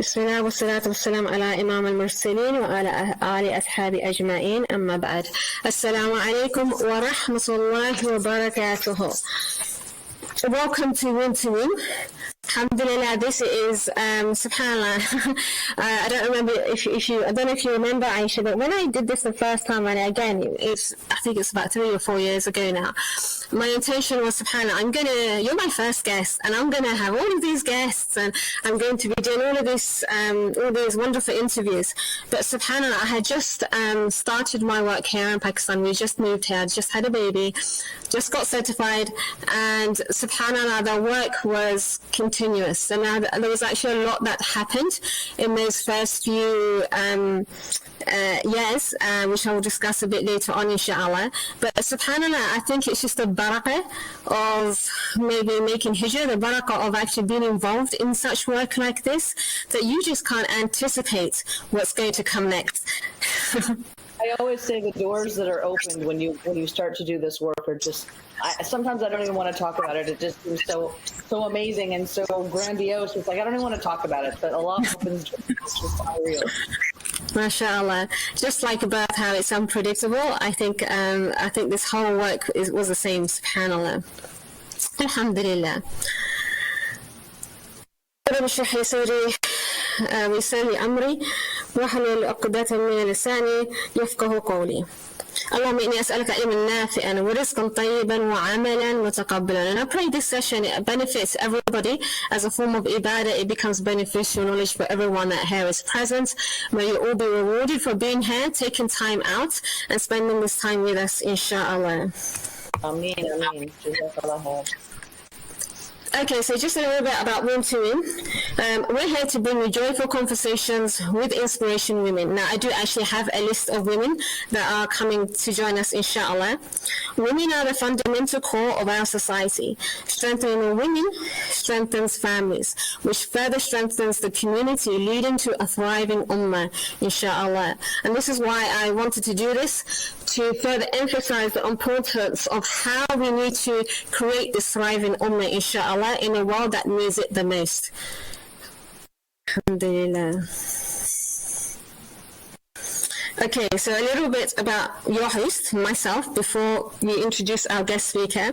بسم الله والصلاة والسلام على إمام المرسلين وعلى آل أصحابه أجمعين أما بعد السلام عليكم ورحمة الله وبركاته. Welcome to Win to Win. Alhamdulillah, this is subhanallah. I don't remember I don't know if you remember, Aisha, but when I did this the first time, and again I think it's about 3 or 4 years ago now, my intention was subhanallah, you're my first guest and I'm gonna have all of these guests and I'm going to be doing all these wonderful interviews. But subhanallah, I had just started my work here in Pakistan. We just moved here, just had a baby, just got certified, and subhanallah, the work was continuous. And there was actually a lot that happened in those first few years, which I will discuss a bit later on, inshallah. But subhanallah, I think it's just the barakah of maybe making hijrah, the barakah of actually being involved in such work like this, that you just can't anticipate what's going to come next. I always say the doors that are opened when you start to do this work are just, sometimes I don't even want to talk about it. It just seems so amazing and so grandiose. It's like, I don't even want to talk about it, but Allah opens doors. It's just unreal. MashaAllah. Just like birth, how it's unpredictable, I think this whole work was the same, subhanallah. Alhamdulillah. رب اشرح لي صدري ويسر لي أمري واحلل عقدة من لساني يفقهوا قولي. اللهم إني أسألك علما نافعا ورزقا طيبا وعملا متقبلا. And I pray this session it benefits everybody as a form of ibadah. It becomes beneficial knowledge for everyone that here is present. May you all be rewarded for being here, taking time out and spending this time with us, inshallah. Ameen, ameen. Okay, so just a little bit about Win to Win. We're here to bring you joyful conversations with inspiration women. Now, I do actually have a list of women that are coming to join us, inshallah. Women are the fundamental core of our society. Strengthening women strengthens families, which further strengthens the community, leading to a thriving ummah, inshallah. And this is why I wanted to do this, to further emphasize the importance of how we need to create this thriving ummah, inshallah, in a world that needs it the most. Alhamdulillah. Okay, so a little bit about your host, myself, before we introduce our guest speaker.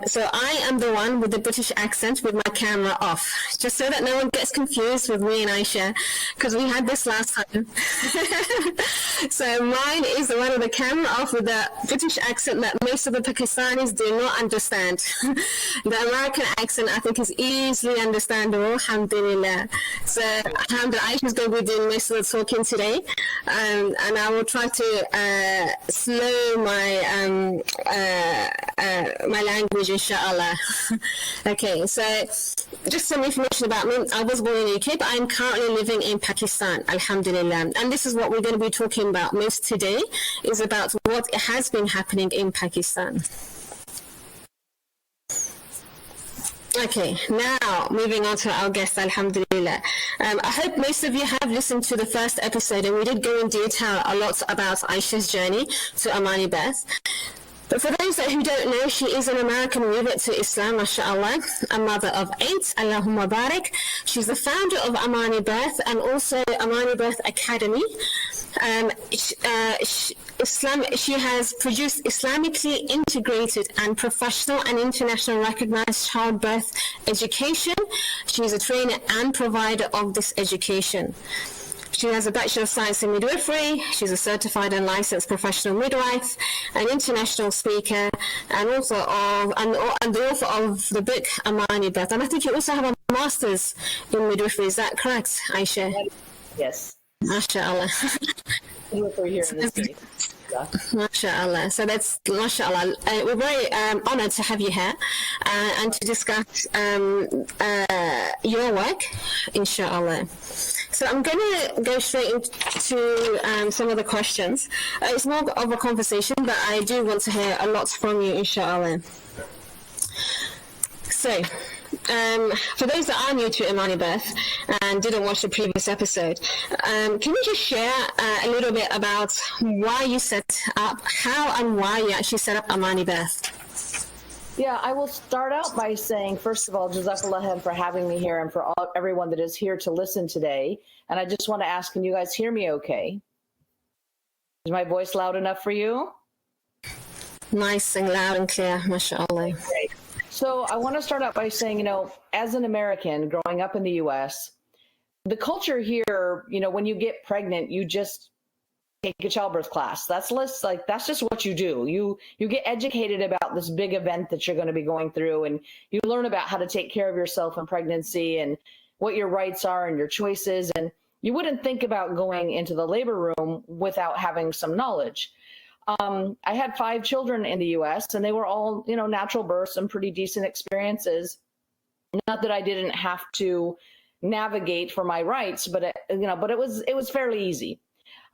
So I am the one with the British accent with my camera off, just so that no one gets confused with me and Aisha, because we had this last time. So mine is the one with the camera off with the British accent that most of the Pakistanis do not understand. The American accent, I think, is easily understandable, alhamdulillah. So alhamdulillah, Aisha's going to be doing most of the talking today. And I will try to slow my my language, inshallah. Okay, so just some information about me. I was born in the UK, but I'm currently living in Pakistan, alhamdulillah. And this is what we're going to be talking about most today, is about what has been happening in Pakistan. Okay, now moving on to our guest, alhamdulillah. I hope most of you have listened to the first episode, and we did go in detail a lot about Aisha's journey to Amani birth. But for those who don't know, she is an American revert to Islam, mashallah, a mother of 8, Allahumma barak. She's the founder of Amani Birth and also Amani Birth Academy. She has produced Islamically integrated and professional and international recognized childbirth education. She is a trainer and provider of this education. She has a Bachelor of Science in Midwifery. She's a certified and licensed professional midwife, an international speaker, and also the author of the book Amani Birth. And I think you also have a master's in midwifery. Is that correct, Aisha? Yes. MashaAllah. Midwifery here in this case. Yeah. MashaAllah. So that's MashaAllah. We're very honored to have you here and to discuss your work, inshallah. So I'm going to go straight into some of the questions. It's more of a conversation, but I do want to hear a lot from you, inshallah. So, for those that are new to Amani Birth and didn't watch the previous episode, can you just share a little bit about why you set up, how and why you actually set up Amani Birth? Yeah, I will start out by saying, first of all, Jazakallah for having me here and for everyone that is here to listen today. And I just want to ask, can you guys hear me okay? Is my voice loud enough for you? Nice and loud and clear, mashallah. Great. So I want to start out by saying, as an American growing up in the US, the culture here, when you get pregnant, you just take a childbirth class. That's just what you do. You get educated about this big event that you're going to be going through, and you learn about how to take care of yourself in pregnancy and what your rights are and your choices. And you wouldn't think about going into the labor room without having some knowledge. I had 5 children in the US, and they were all, natural births and pretty decent experiences. Not that I didn't have to navigate for my rights, but it was fairly easy.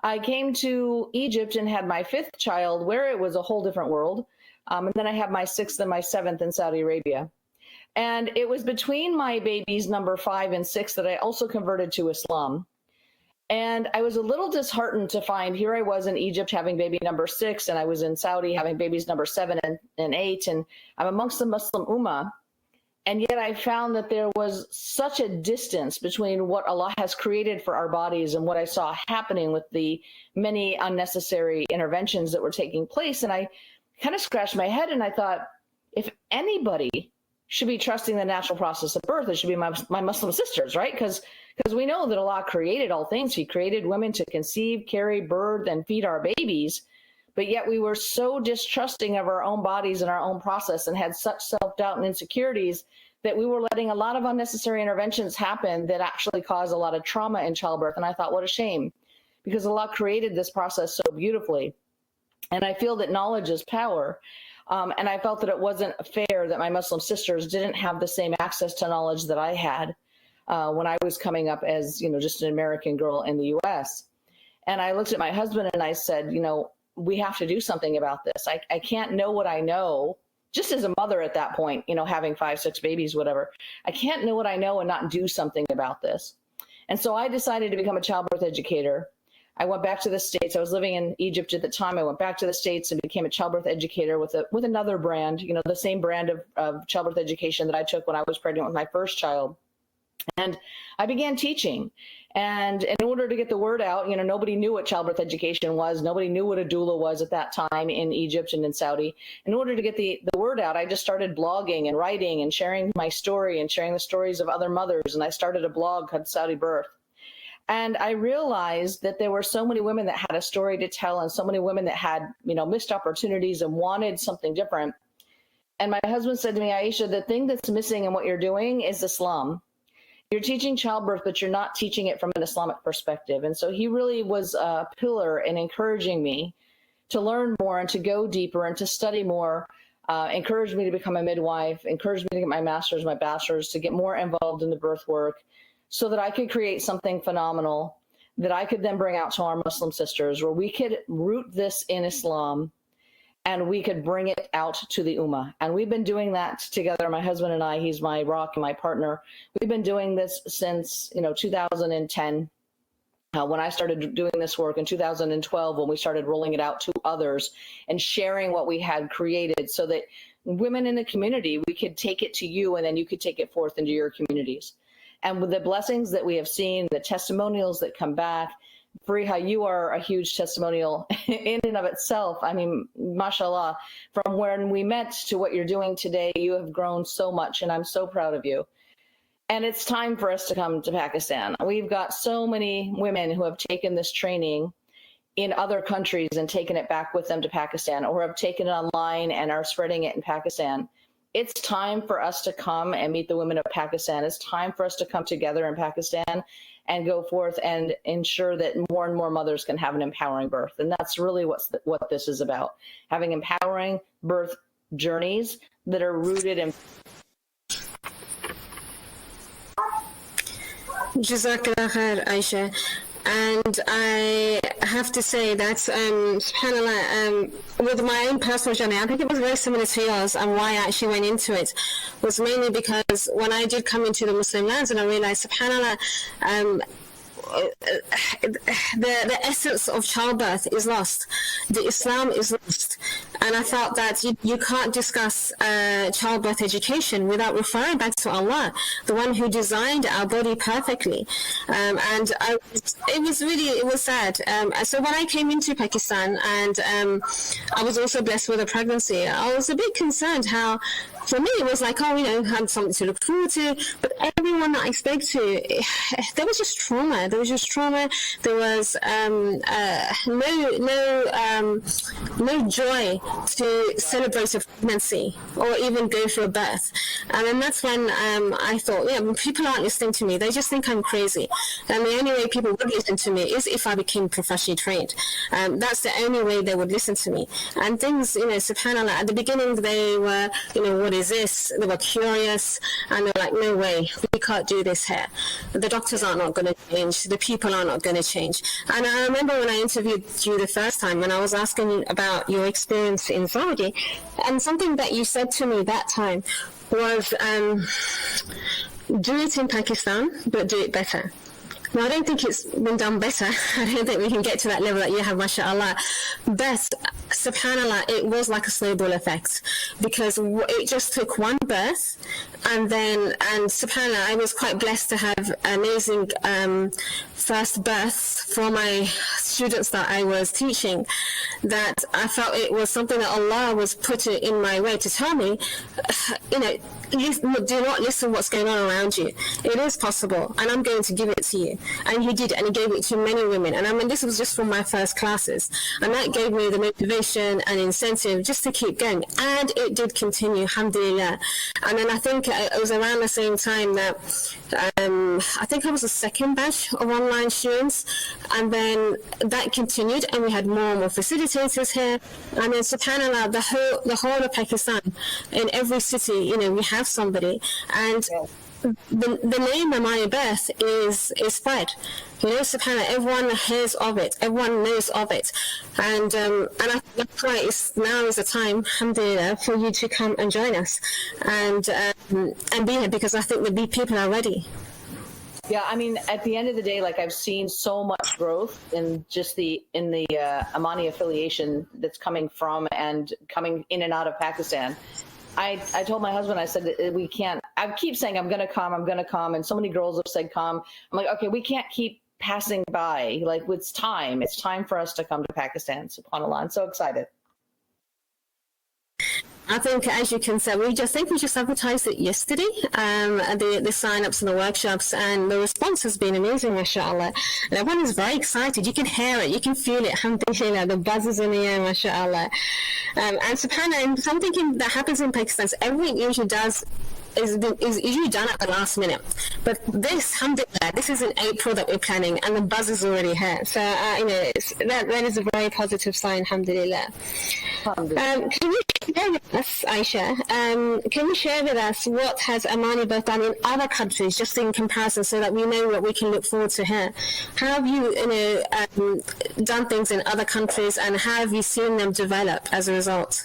I came to Egypt and had my 5th child, where it was a whole different world. And then I had my 6th and my 7th in Saudi Arabia. And it was between my babies, number 5 and 6, that I also converted to Islam. And I was a little disheartened to find here I was in Egypt having baby number 6, and I was in Saudi having babies number 7 and 8, and I'm amongst the Muslim Ummah. And yet I found that there was such a distance between what Allah has created for our bodies and what I saw happening with the many unnecessary interventions that were taking place. And I kind of scratched my head and I thought, if anybody should be trusting the natural process of birth, it should be my Muslim sisters, right? Because we know that Allah created all things. He created women to conceive, carry, birth, and feed our babies. But yet we were so distrusting of our own bodies and our own process and had such self-doubt and insecurities that we were letting a lot of unnecessary interventions happen that actually caused a lot of trauma in childbirth. And I thought, what a shame, because Allah created this process so beautifully. And I feel that knowledge is power. And I felt that it wasn't fair that my Muslim sisters didn't have the same access to knowledge that I had when I was coming up as, just an American girl in the US. And I looked at my husband and I said, we have to do something about this. I can't know what I know, just as a mother at that point, having 5, 6 babies, whatever. I can't know what I know and not do something about this. And so I decided to become a childbirth educator. I went back to the States. I was living in Egypt at the time. I went back to the States and became a childbirth educator with another brand, the same brand of childbirth education that I took when I was pregnant with my first child. And I began teaching. And in order to get the word out, nobody knew what childbirth education was. Nobody knew what a doula was at that time in Egypt and in Saudi. In order to get the word out, I just started blogging and writing and sharing my story and sharing the stories of other mothers. And I started a blog called Saudi Birth. And I realized that there were so many women that had a story to tell and so many women that had, missed opportunities and wanted something different. And my husband said to me, Aisha, the thing that's missing in what you're doing is Islam. You're teaching childbirth, but you're not teaching it from an Islamic perspective. And so he really was a pillar in encouraging me to learn more and to go deeper and to study more, encouraged me to become a midwife, encouraged me to get my master's, my bachelor's, to get more involved in the birth work so that I could create something phenomenal that I could then bring out to our Muslim sisters, where we could root this in Islam and we could bring it out to the Ummah. And we've been doing that together, my husband and I. He's my rock and my partner. We've been doing this since 2010, when I started doing this work, in 2012, when we started rolling it out to others and sharing what we had created so that women in the community, we could take it to you and then you could take it forth into your communities. And with the blessings that we have seen, the testimonials that come back, Fariha, you are a huge testimonial in and of itself. I mean, mashallah, from when we met to what you're doing today, you have grown so much, and I'm so proud of you. And it's time for us to come to Pakistan. We've got so many women who have taken this training in other countries and taken it back with them to Pakistan, or have taken it online and are spreading it in Pakistan. It's time for us to come and meet the women of Pakistan. It's time for us to come together in Pakistan and go forth and ensure that more and more mothers can have an empowering birth. And that's really what this is about, having empowering birth journeys that are rooted in. Jazakallah khair, Aisha. And I have to say that, subhanAllah, with my own personal journey, I think it was very similar to yours, and why I actually went into it was mainly because when I did come into the Muslim lands and I realized, subhanAllah, the essence of childbirth is lost. The Islam is lost. And I felt that you can't discuss childbirth education without referring back to Allah, the one who designed our body perfectly. It was sad. So when I came into Pakistan, and I was also blessed with a pregnancy, I was a bit concerned how, for me, it was like, oh, had something to look forward to. But everyone that I spoke to, there was just trauma. There was just trauma. There was no joy to celebrate a pregnancy or even go for a birth. And then that's when I thought, people aren't listening to me. They just think I'm crazy. And the only way people would listen to me is if I became professionally trained. That's the only way they would listen to me. And things, subhanAllah, at the beginning they were, what is this? They were curious, and they were like, no way, we can't do this here. The doctors are not going to change. The people are not going to change. And I remember when I interviewed you the first time, when I was asking you about your experience in Saudi, and something that you said to me that time was, do it in Pakistan, but do it better. Now, I don't think it's been done better. I don't think we can get to that level that you have, mashallah. But, subhanallah, it was like a snowball effect, because it just took one birth, and subhanallah, I was quite blessed to have amazing first births for my students that I was teaching, that I felt it was something that Allah was putting in my way to tell me, do not listen what's going on around you. It is possible, and I'm going to give it to you. And he did, and he gave it to many women. And this was just from my first classes. And that gave me the motivation and incentive just to keep going. And it did continue, alhamdulillah. And then I think it was around the same time that I think I was the second batch of online students. And then that continued, and we had more and more facilitators here. And then, subhanAllah, the whole of Pakistan, in every city, we have somebody. And the name of my birth is spread. SubhanAllah, everyone hears of it, everyone knows of it, and I think that's why now is the time, alhamdulillah, for you to come and join us and be here, because I think the people are ready. Yeah, I mean, at the end of the day, like, I've seen so much growth in just the Amani affiliation that's coming from and coming in and out of Pakistan. I told my husband, I said, we can't, I keep saying, I'm going to come. And so many girls have said, come. I'm like, okay, we can't keep passing by. Like, it's time for us to come to Pakistan. SubhanAllah. I'm so excited. I think, as you can say, we just advertised it yesterday, the sign-ups and the workshops, and the response has been amazing, mashallah. And everyone is very excited. You can hear it, you can feel it, alhamdulillah, the buzz is in the air, mashallah. And subhanAllah, and something that happens in Pakistan, everything usually does is usually done at the last minute. But this, alhamdulillah, this is in April that we're planning, and the buzz is already here. So, that is a very positive sign, alhamdulillah. Can you share with us, Aisha, can you share with us what has Amani birth done in other countries, just in comparison, so that we know what we can look forward to here? How have you, done things in other countries, and how have you seen them develop as a result?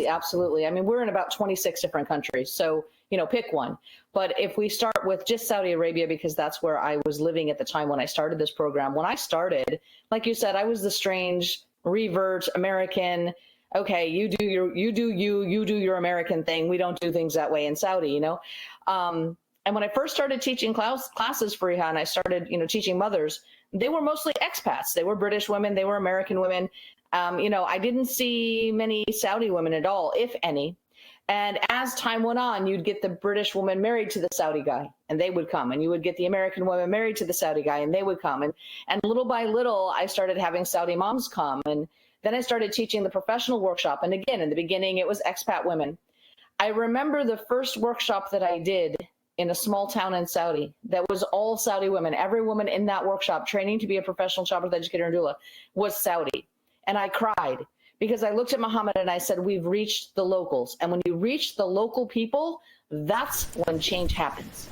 Absolutely. I mean, we're in about 26 different countries, so, pick one. But if we start with just Saudi Arabia, because that's where I was living at the time when I started this program, when I started, like you said, I was the strange, revert American. Okay, you do your American thing. We don't do things that way in Saudi, And when I first started teaching classes for Rihan, I started, teaching mothers. They were mostly expats. They were British women. They were American women. I didn't see many Saudi women at all, if any. And as time went on, you'd get the British woman married to the Saudi guy, and they would come. And you would get the American woman married to the Saudi guy, and they would come. And little by little, I started having Saudi moms come. And then I started teaching the professional workshop. And again, in the beginning, it was expat women. I remember the first workshop that I did in a small town in Saudi that was all Saudi women. Every woman in that workshop training to be a professional childbirth educator and doula was Saudi. And I cried because I looked at Muhammad and I said, we've reached the locals. And when you reach the local people, that's when change happens.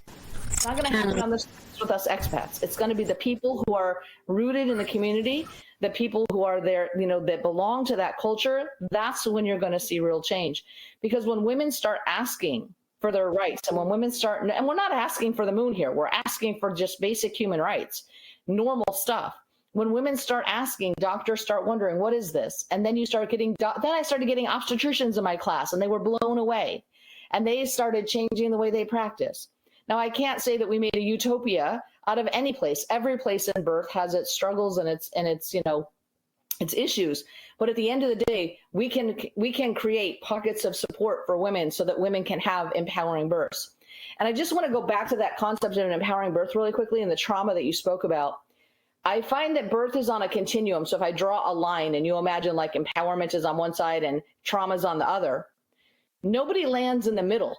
It's not going to happen on the streets with us expats. It's going to be the people who are rooted in the community, the people who are there, that belong to that culture. That's when you're going to see real change. Because when women start asking for their rights, and when women start, and we're not asking for the moon here, we're asking for just basic human rights, normal stuff. when women start asking, doctors start wondering, what is this? And then you start getting, then I started getting obstetricians in my class, and they were blown away. And they started changing the way they practice. Now, I can't say that we made a utopia out of any place. Every place in birth has its struggles and its its issues. But at the end of the day, we can create pockets of support for women so that women can have empowering births. And I just want to go back to that concept of an empowering birth really quickly, and the trauma that you spoke about. I find that birth is on a continuum. So if I draw a line and you imagine like empowerment is on one side and trauma is on the other, nobody lands in the middle.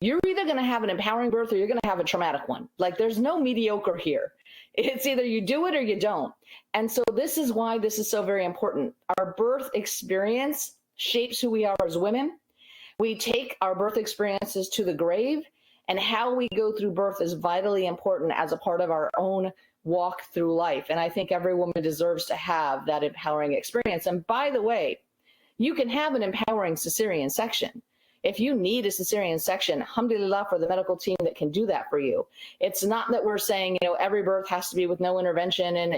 You're either going to have an empowering birth or you're going to have a traumatic one. Like, there's no mediocre here. It's either you do it or you don't. And so this is why this is so very important. Our birth experience shapes who we are as women. We take our birth experiences to the grave, and how we go through birth is vitally important as a part of our own walk through life. And I think every woman deserves to have that empowering experience. And by the way, you can have an empowering cesarean section. If you need a cesarean section, alhamdulillah for the medical team that can do that for you. It's not that we're saying, every birth has to be with no intervention and,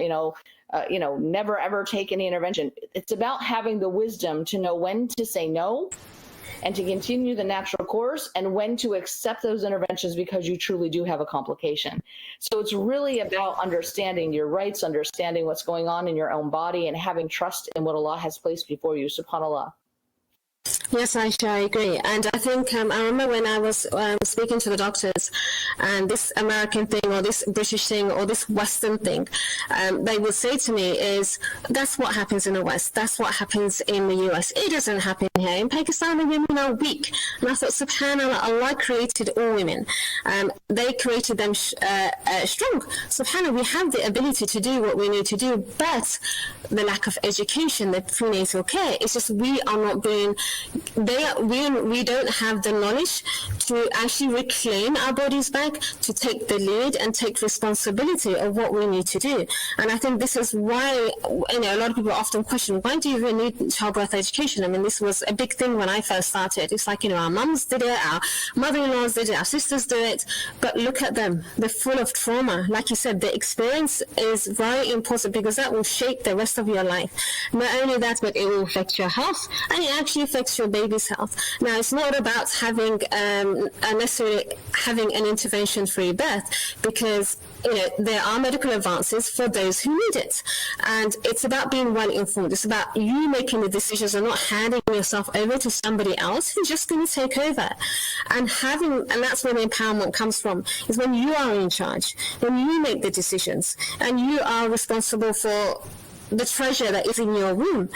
never ever take any intervention. It's about having the wisdom to know when to say no and to continue the natural course, and when to accept those interventions because you truly do have a complication. So it's really about understanding your rights, understanding what's going on in your own body, and having trust in what Allah has placed before you, subhanAllah. Yes, Aisha, I agree. And I think I remember when I was speaking to the doctors, and this American thing or this British thing or this Western thing, they would say to me is, that's what happens in the West. That's what happens in the US. It doesn't happen here. In Pakistan, the women are weak. And I thought, subhanAllah, Allah created all women. They created them strong. SubhanAllah, we have the ability to do what we need to do, but the lack of education, the prenatal care, it's just we are not being... we don't have the knowledge to actually reclaim our bodies back, to take the lead and take responsibility of what we need to do. And I think this is why, a lot of people often question, why do you even need childbirth education? I mean, this was a big thing when I first started. It's like, our mums did it, our mother-in-laws did it, our sisters do it, but look at them. They're full of trauma. Like you said, the experience is very important because that will shape the rest of your life. Not only that, but it will affect your health, and it actually affects your baby's health. Now, it's not about having necessarily having an intervention-free birth, because there are medical advances for those who need it, and it's about being well informed. It's about you making the decisions and not handing yourself over to somebody else who's just going to take over. And that's where the empowerment comes from, is when you are in charge, when you make the decisions, and you are responsible for the treasure that is in your womb,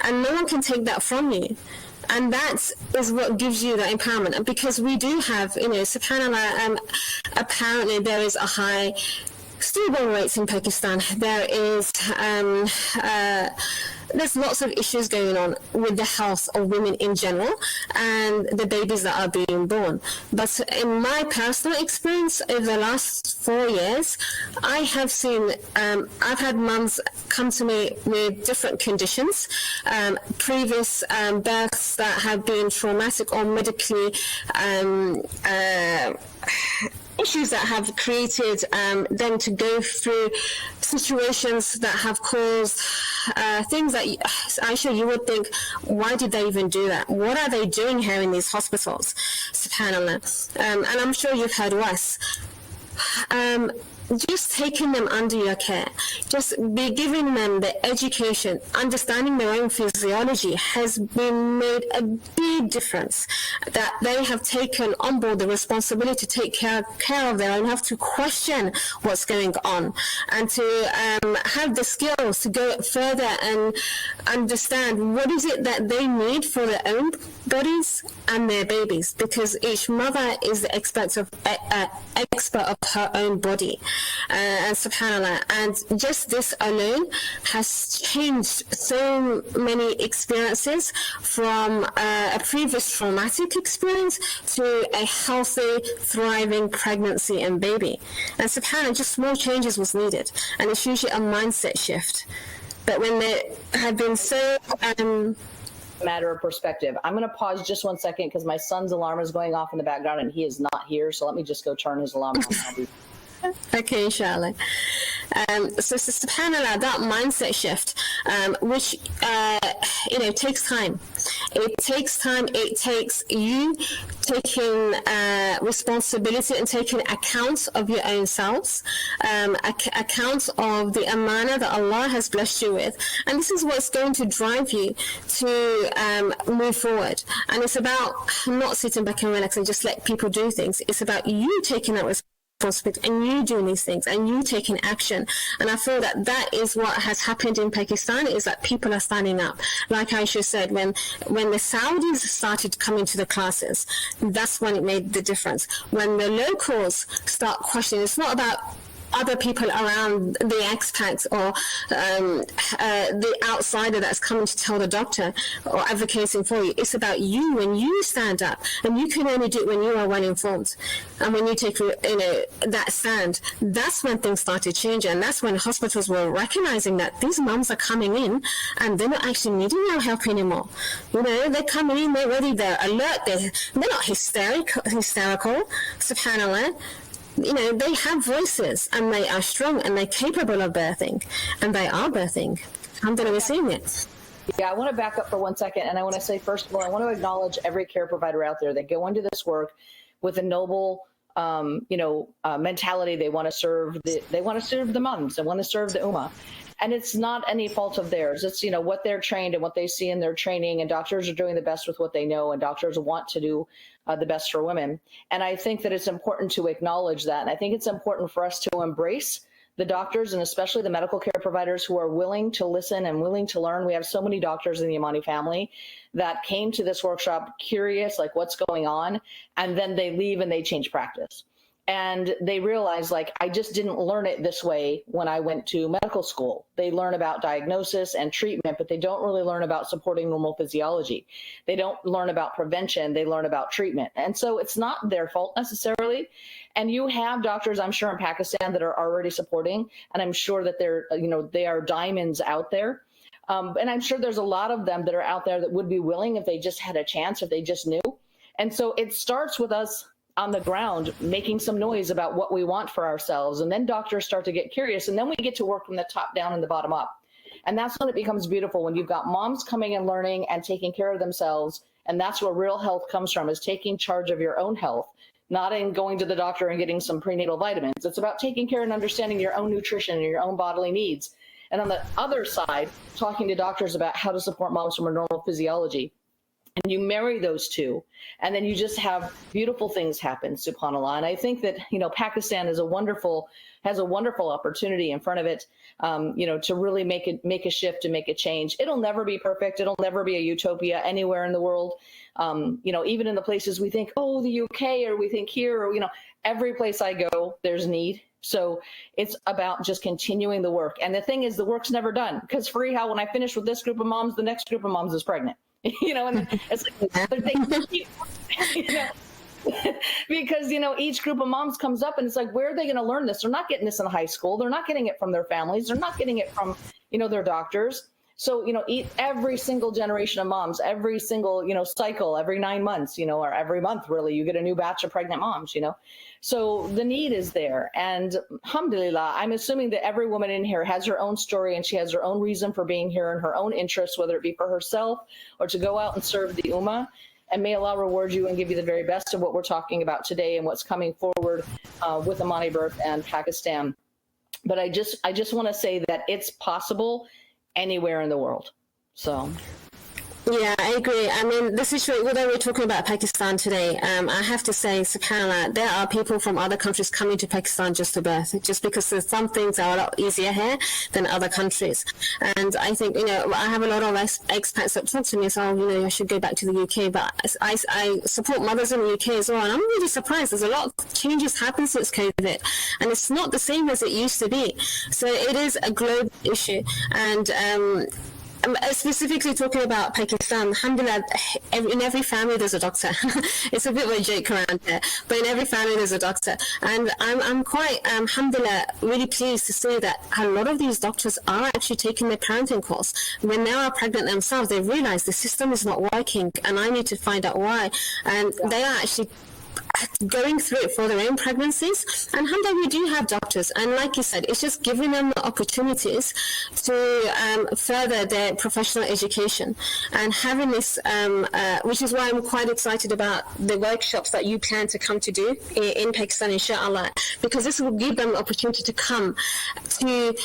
and no one can take that from you. And that is what gives you the empowerment. And because we do have, subhanAllah, apparently there is a high stillborn rates in Pakistan. There's lots of issues going on with the health of women in general and the babies that are being born. But in my personal experience over the last 4 years, I have seen, I've had mums come to me with different conditions, previous births that have been traumatic or medically issues that have created them to go through situations that have caused things that, Aisha, you would think, why did they even do that? What are they doing here in these hospitals? SubhanAllah. And I'm sure you've heard worse. Just taking them under your care, just be giving them the education, understanding their own physiology has been made a big difference. That they have taken on board the responsibility to take care of their own health, to question what's going on, and to have the skills to go further and understand what is it that they need for their own bodies and their babies, because each mother is the expert of her own body. And subhanAllah, and just this alone has changed so many experiences, from a previous traumatic experience to a healthy, thriving pregnancy and baby. And subhanAllah, just small changes was needed, and it's usually a mindset shift. But when they have been so matter of perspective. I'm going to pause just 1 second because my son's alarm is going off in the background and he is not here, so let me just go turn his alarm on. Okay, inshallah. So subhanallah, that mindset shift, which takes time. It takes time. It takes you taking responsibility and taking account of your own selves, account of the amana that Allah has blessed you with, and this is what's going to drive you to move forward. And it's about not sitting back and relax and just let people do things. It's about you taking that responsibility and you doing these things and you taking action. And I feel that that is what has happened in Pakistan, is that people are standing up. Like Aisha said, when the Saudis started coming to the classes, that's when it made the difference. When the locals start questioning, it's not about other people around, the expats or the outsider that's coming to tell the doctor or advocating for you. It's about you when you stand up, and you can only do it when you are well informed and when you take that stand. That's when things started changing, and that's when hospitals were recognizing that these mums are coming in and they're not actually needing our help anymore. They're coming in, they're ready, they're alert, they're not hysterical, subhanallah. They have voices, and they are strong, and they're capable of birthing, and they are birthing. Alhamdulillah, we're seeing it. Yeah, I want to back up for 1 second, and I want to say, first of all, I want to acknowledge every care provider out there that go into this work with a noble, mentality. They want to serve the moms. They want to serve the ummah. And it's not any fault of theirs. It's, what they're trained and what they see in their training, and doctors are doing the best with what they know, and doctors want to do the best for women. And I think that it's important to acknowledge that. And I think it's important for us to embrace the doctors, and especially the medical care providers, who are willing to listen and willing to learn. We have so many doctors in the Imani family that came to this workshop curious, like, what's going on? And then they leave and they change practice. And they realize, like, I just didn't learn it this way when I went to medical school. They learn about diagnosis and treatment, but they don't really learn about supporting normal physiology. They don't learn about prevention. They learn about treatment. And so it's not their fault necessarily. And you have doctors, I'm sure, in Pakistan that are already supporting, and I'm sure that they are diamonds out there. And I'm sure there's a lot of them that are out there that would be willing if they just had a chance, if they just knew. And so it starts with us on the ground making some noise about what we want for ourselves, and then doctors start to get curious, and then we get to work from the top down and the bottom up. And that's when it becomes beautiful, when you've got moms coming and learning and taking care of themselves. And that's where real health comes from, is taking charge of your own health, not in going to the doctor and getting some prenatal vitamins. It's about taking care and understanding your own nutrition and your own bodily needs. And on the other side, talking to doctors about how to support moms from a normal physiology. And you marry those two, and then you just have beautiful things happen, subhanAllah. And I think that, Pakistan has a wonderful opportunity in front of it, to really make a shift, to make a change. It'll never be perfect. It'll never be a utopia anywhere in the world. Even in the places we think, oh, the UK, or we think here, or, every place I go, there's need. So it's about just continuing the work. And the thing is, the work's never done, because Fariha, when I finish with this group of moms, the next group of moms is pregnant. And it's like because each group of moms comes up, and it's like, where are they going to learn this? They're not getting this in high school. They're not getting it from their families. They're not getting it from their doctors. So every single generation of moms, every single cycle, every 9 months, or every month, really, you get a new batch of pregnant moms. So the need is there. And alhamdulillah, I'm assuming that every woman in here has her own story, and she has her own reason for being here and her own interests, whether it be for herself or to go out and serve the ummah. And may Allah reward you and give you the very best of what we're talking about today and what's coming forward with Imani Birth and Pakistan. But I just want to say that it's possible anywhere in the world. So. Yeah, I agree. I mean, the situation, although we're talking about Pakistan today, I have to say, subhanAllah, there are people from other countries coming to Pakistan just to birth, just because there's some things are a lot easier here than other countries. And I think, I have a lot of expats that talk to me, so, I should go back to the UK. But I support mothers in the UK as well. And I'm really surprised. There's a lot of changes happened since COVID. And it's not the same as it used to be. So it is a global issue. And, specifically talking about Pakistan, alhamdulillah, in every family there's a doctor. It's a bit of a joke around here, but in every family there's a doctor. And I'm quite, alhamdulillah, really pleased to see that a lot of these doctors are actually taking their parenting course. When they are pregnant themselves, they realize the system is not working, and I need to find out why. And they are actually going through it for their own pregnancies. And alhamdulillah, we do have doctors, and like you said, it's just giving them the opportunities to further their professional education and having this, which is why I'm quite excited about the workshops that you plan to come to do in Pakistan, inshallah, because this will give them the opportunity to come to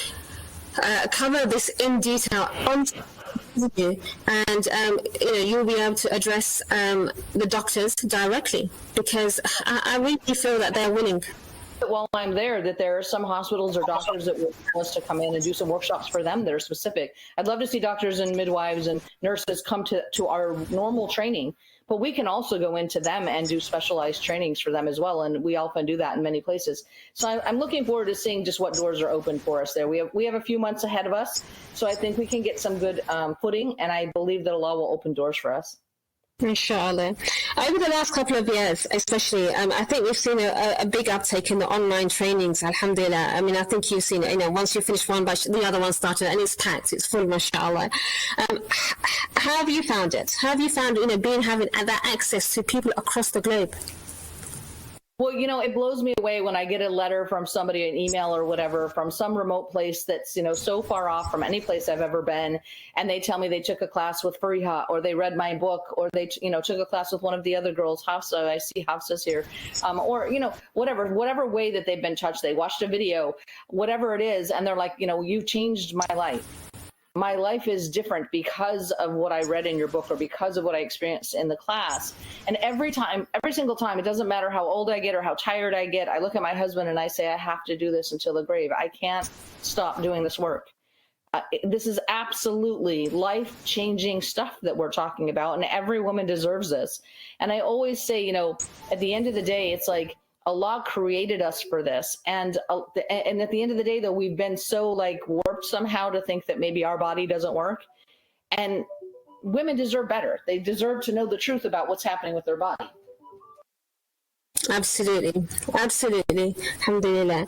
cover this in detail on you, and you'll be able to address the doctors directly, because I really feel that they're winning. While I'm there, that there are some hospitals or doctors that want us to come in and do some workshops for them that are specific. I'd love to see doctors and midwives and nurses come to our normal training, but we can also go into them and do specialized trainings for them as well. And we often do that in many places. So I'm looking forward to seeing just what doors are open for us there. We have a few months ahead of us. So I think we can get some good footing, and I believe that Allah will open doors for us. Inshallah. Over the last couple of years, especially, I think we've seen a big uptake in the online trainings, alhamdulillah. I mean, I think you've seen it, once you finish one batch, the other one started, and it's packed, it's full, mashallah. How have you found it? How have you found, having that access to people across the globe? Well, it blows me away when I get a letter from somebody, an email or whatever, from some remote place that's, so far off from any place I've ever been. And they tell me they took a class with Fariha, or they read my book, or they, took a class with one of the other girls, Hafsa. I see Hafsa's here. Or, whatever way that they've been touched. They watched a video, whatever it is. And they're like, you changed my life. My life is different because of what I read in your book, or because of what I experienced in the class. And every single time, it doesn't matter how old I get or how tired I get, I look at my husband and I say, I have to do this until the grave. I can't stop doing this work. This is absolutely life-changing stuff that we're talking about, and every woman deserves this. And I always say, at the end of the day, it's like, Allah created us for this. And at the end of the day, though, we've been so warped somehow to think that maybe our body doesn't work. And women deserve better. They deserve to know the truth about what's happening with their body. Absolutely. Absolutely. Alhamdulillah.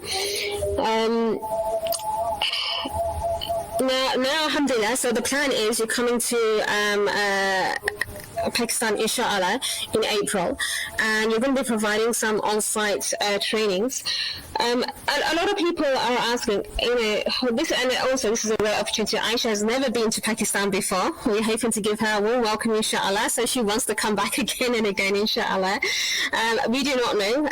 Now, alhamdulillah, so the plan is you're coming to Pakistan, inshallah, in April, and you're going to be providing some on-site trainings. A lot of people are asking, this is a rare opportunity. Aisha has never been to Pakistan before. We're hoping to give her a warm welcome, inshallah, so she wants to come back again and again, inshallah. We do not know.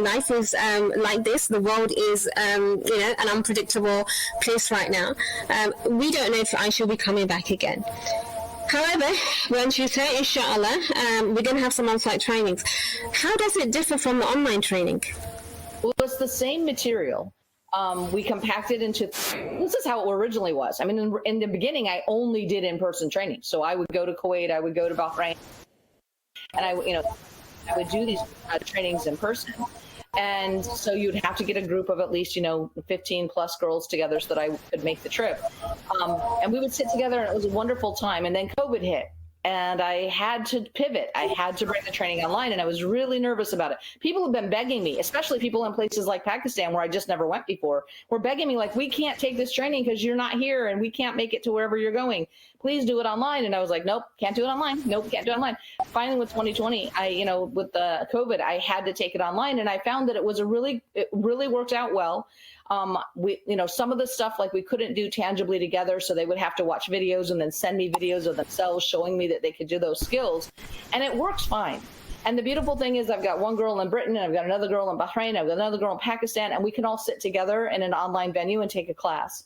Life is like this. The world is, an unpredictable place right now. We don't know if Aisha will be coming back again. However, when she's here, inshallah, we're going to have some on-site trainings. How does it differ from the online training? Well, it's the same material. We compacted into, this is how it originally was. I mean, in the beginning, I only did in-person training. So I would go to Kuwait, I would go to Bahrain, and I would do these trainings in person. And so you'd have to get a group of at least, 15 plus girls together so that I could make the trip. And we would sit together, and it was a wonderful time. And then COVID hit, and I had to pivot. I had to bring the training online, and I was really nervous about it. People have been begging me, especially people in places like Pakistan where I just never went before, were begging me like, we can't take this training because you're not here and we can't make it to wherever you're going. Please do it online. And I was like, nope, can't do it online. Nope, can't do it online. Finally, with 2020, with the COVID, I had to take it online, and I found that it really worked out well. Some of the stuff we couldn't do tangibly together, so they would have to watch videos and then send me videos of themselves showing me that they could do those skills, and it works fine. And the beautiful thing is I've got one girl in Britain, and I've got another girl in Bahrain, I've got another girl in Pakistan, and we can all sit together in an online venue and take a class.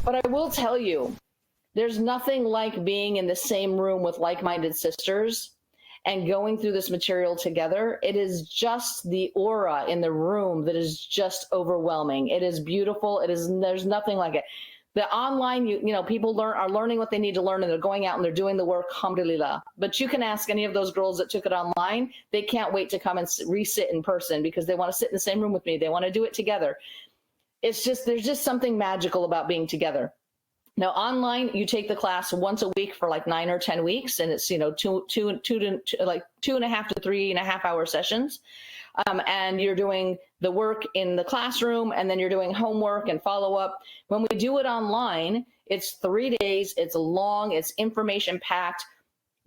But I will tell you, there's nothing like being in the same room with like-minded sisters and going through this material together. It is just the aura in the room that is just overwhelming. It is beautiful. There's nothing like it. The online, people are learning what they need to learn, and they're going out and they're doing the work, alhamdulillah. But you can ask any of those girls that took it online, they can't wait to come and re-sit in person because they want to sit in the same room with me. They want to do it together. There's just something magical about being together. Now, online, you take the class once a week for 9 or 10 weeks, and it's 2.5 to 3.5 hour sessions, and you're doing the work in the classroom, and then you're doing homework and follow up. When we do it online, it's 3 days, it's long, it's information packed.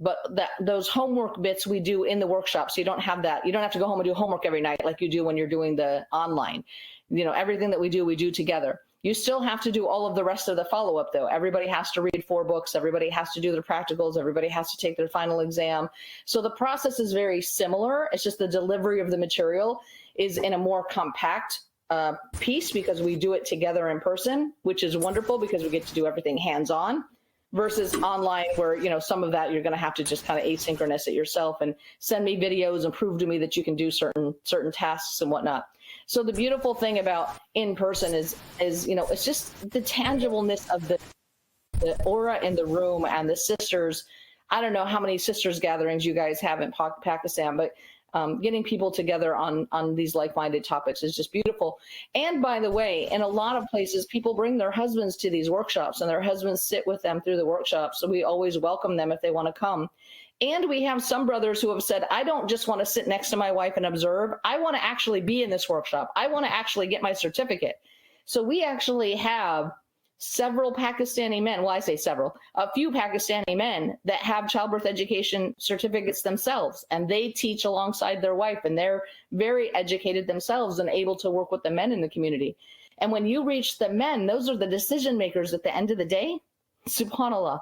but those homework bits we do in the workshop. So you don't have that. You don't have to go home and do homework every night like you do when you're doing the online. Everything that we do together. You still have to do all of the rest of the follow-up, though. Everybody has to read 4 books. Everybody has to do their practicals. Everybody has to take their final exam. So the process is very similar. It's just the delivery of the material is in a more compact piece because we do it together in person, which is wonderful because we get to do everything hands-on versus online where, some of that you're going to have to just kind of asynchronous it yourself and send me videos and prove to me that you can do certain tasks and whatnot. So the beautiful thing about in person is it's just the tangibleness of the aura in the room and the sisters. I don't know how many sisters gatherings you guys have in Pakistan, but getting people together on these like-minded topics is just beautiful. And by the way, in a lot of places, people bring their husbands to these workshops and their husbands sit with them through the workshops. So we always welcome them if they want to come. And we have some brothers who have said, I don't just want to sit next to my wife and observe. I want to actually be in this workshop. I want to actually get my certificate. So we actually have several Pakistani men, well, I say several, a few Pakistani men that have childbirth education certificates themselves, and they teach alongside their wife, and they're very educated themselves and able to work with the men in the community. And when you reach the men, those are the decision makers at the end of the day. SubhanAllah.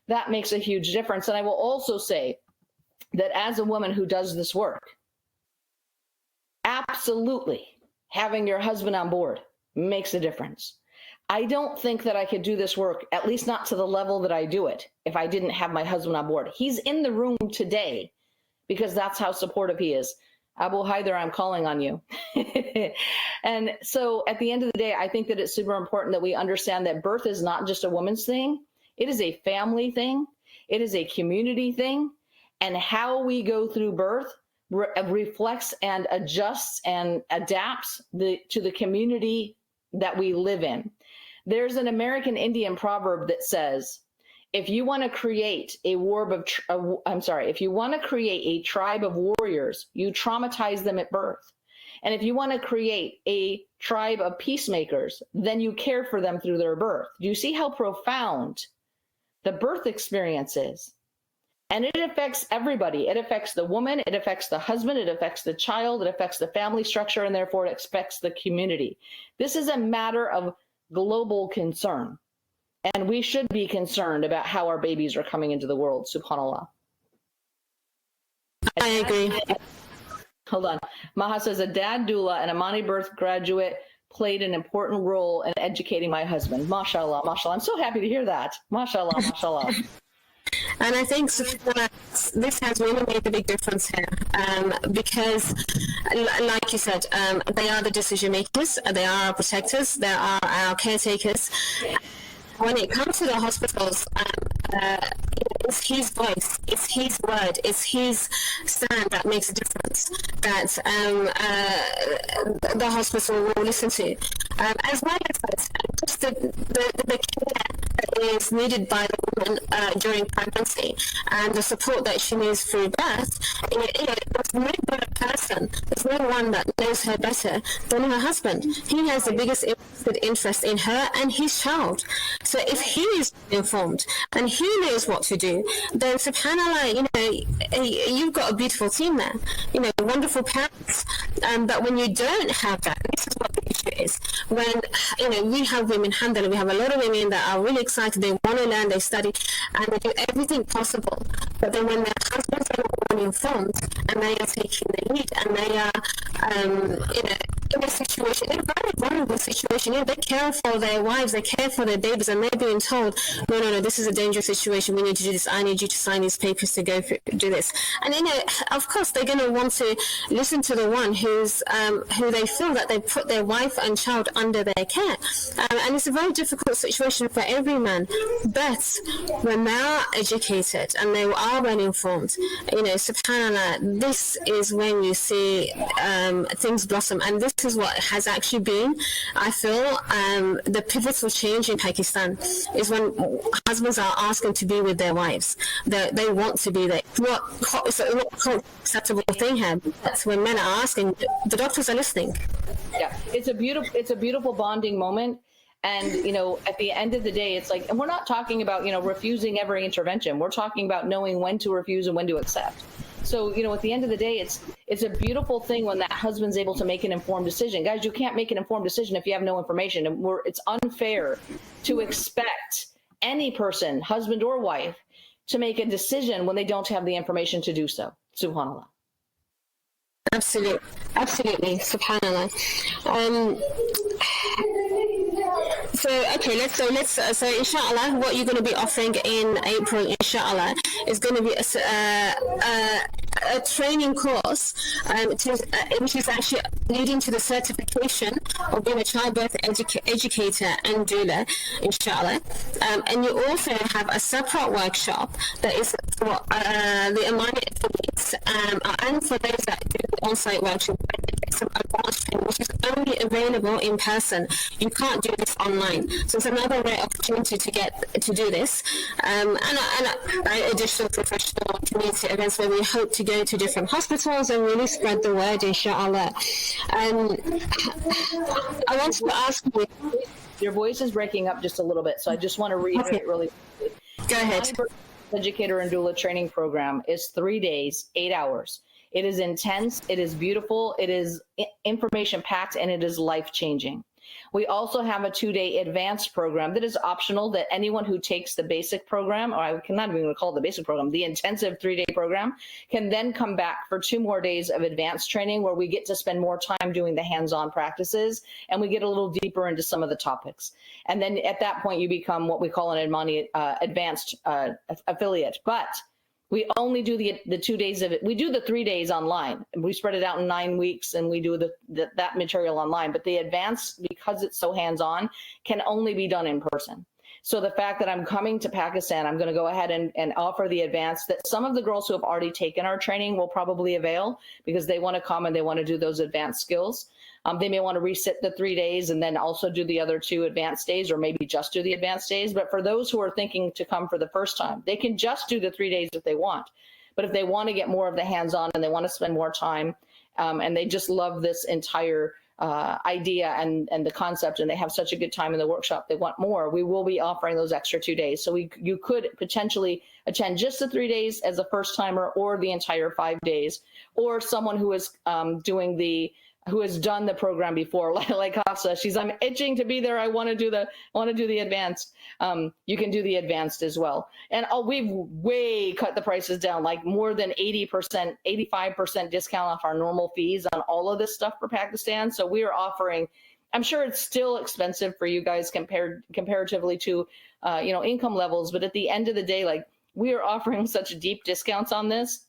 That makes a huge difference. And I will also say that as a woman who does this work, absolutely having your husband on board makes a difference. I don't think that I could do this work, at least not to the level that I do it, if I didn't have my husband on board. He's in the room today because that's how supportive he is. Abu Hajjar, I'm calling on you. And so at the end of the day, I think that it's super important that we understand that birth is not just a woman's thing. It is a family thing. It is a community thing. And how we go through birth reflects and adjusts and adapts to the community that we live in. There's an American Indian proverb that says, if you want to create if you want to create a tribe of warriors, you traumatize them at birth. And if you want to create a tribe of peacemakers, then you care for them through their birth. Do you see how profound the birth experience is? And it affects everybody. It affects the woman, it affects the husband, it affects the child, it affects the family structure, and therefore it affects the community. This is a matter of global concern. And we should be concerned about how our babies are coming into the world, subhanAllah. I agree. Hold on. Maha says, a dad doula and a Mani birth graduate played an important role in educating my husband. MashaAllah, mashallah. I'm so happy to hear that. MashaAllah, mashallah. And I think this has really made a big difference here because, like you said, they are the decision makers, they are our protectors, they are our caretakers. When it comes to the hospitals, it's his voice, it's his word, it's his stand that makes a difference, that the hospital will listen to. As well as just the care that is needed by the woman during pregnancy and the support that she needs through birth. There's no better person, there's no one that knows her better than her husband. He has the biggest interest in her and his child. So if he is informed and he knows what to do, then subhanAllah, you've got a beautiful team there, wonderful parents. But when you don't have that, this is what the issue is. When, we have women, alhamdulillah, we have a lot of women that are really excited, they want to learn, they study, and they do everything possible. But then when their husbands are not informed and they are taking the lead and they are, in a situation, in a very vulnerable situation, they care for their wives, they care for their babies, and they're being told, no, this is a dangerous situation, we need to do this, I need you to sign these papers to go do this. And of course they're going to want to listen to the one who they feel that they put their wife and child under their care. And it's a very difficult situation for every man. But when they are educated and they are well informed, subhanAllah, this is when you see things blossom. And this is what has actually been, I feel, the pivotal change in Pakistan is when husbands are asking to be with their wives. They want to be there. It's a not acceptable thing here. That's when men are asking. The doctors are listening. Yeah, it's a beautiful bonding moment. And, at the end of the day, it's like, and we're not talking about, refusing every intervention. We're talking about knowing when to refuse and when to accept. So, at the end of the day, it's a beautiful thing when that husband's able to make an informed decision. Guys, you can't make an informed decision if you have no information. And it's unfair to expect any person, husband or wife, to make a decision when they don't have the information to do so. Subhanallah. Absolutely, subhanallah. So inshallah, what you're going to be offering in April, inshallah, is going to be a training course, which is actually leading to the certification of being a childbirth educator and doula, inshallah. And you also have a separate workshop that is for the Amani affiliates and for those that do on-site workshop. Some advanced training, which is only available in person. You can't do this online. So it's another great opportunity to do this. And additional professional community events where we hope to go to different hospitals and really spread the word, inshallah. I want to ask you. Your voice is breaking up just a little bit, so I just want to reiterate really quickly. Go ahead. My educator and doula training program is 3 days, 8 hours. It is intense, it is beautiful, it is information packed, and it is life-changing. We also have a 2-day advanced program that is optional, that anyone who takes the basic program, or I cannot even call it the basic program, the intensive 3-day program, can then come back for 2 more days of advanced training where we get to spend more time doing the hands-on practices, and we get a little deeper into some of the topics. And then at that point, you become what we call an advanced affiliate. But we only do the 2 days of it. We do the 3 days online. We spread it out in 9 weeks, and we do that material online. But the advanced, because it's so hands-on, can only be done in person. So the fact that I'm coming to Pakistan, I'm going to go ahead and offer the advanced, that some of the girls who have already taken our training will probably avail, because they want to come and they want to do those advanced skills. They may want to resit the 3 days and then also do the other 2 advanced days, or maybe just do the advanced days. But for those who are thinking to come for the first time, they can just do the 3 days if they want. But if they want to get more of the hands-on and they want to spend more time, and they just love this entire idea and the concept, and they have such a good time in the workshop, they want more, we will be offering those extra 2 days. So you could potentially attend just the 3 days as a first timer, or the entire 5 days, or someone who is who has done the program before, like Hafsa. I'm itching to be there. I want to do the advanced. You can do the advanced as well. And we've way cut the prices down, like more than 80%, 85% discount off our normal fees on all of this stuff for Pakistan. So we are offering, I'm sure it's still expensive for you guys comparatively to, income levels. But at the end of the day, like, we are offering such deep discounts on this.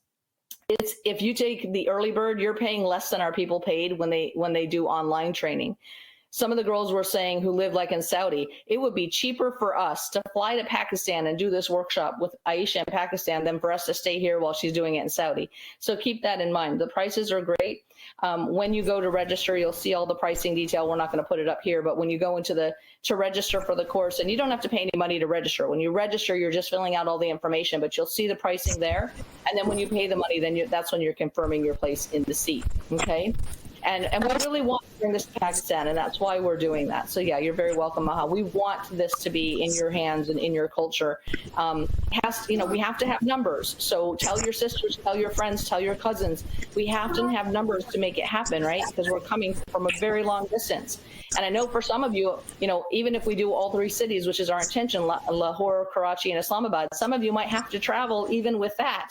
If you take the early bird, you're paying less than our people paid when they do online training. Some of the girls were saying who live like in Saudi, it would be cheaper for us to fly to Pakistan and do this workshop with Aisha in Pakistan than for us to stay here while she's doing it in Saudi. So keep that in mind. The prices are great. When you go to register, you'll see all the pricing detail. We're not going to put it up here, but when you go to register for the course, and you don't have to pay any money to register. When you register, you're just filling out all the information, but you'll see the pricing there. And then when you pay the money, then that's when you're confirming your place in the seat. Okay. And we really want to bring this to Pakistan, and that's why we're doing that. So yeah, you're very welcome, Maha. We want this to be in your hands and in your culture. We have to have numbers. So tell your sisters, tell your friends, tell your cousins. We have to have numbers to make it happen, right? Because we're coming from a very long distance. And I know for some of you, even if we do all 3 cities, which is our intention, Lahore, Karachi, and Islamabad, some of you might have to travel even with that.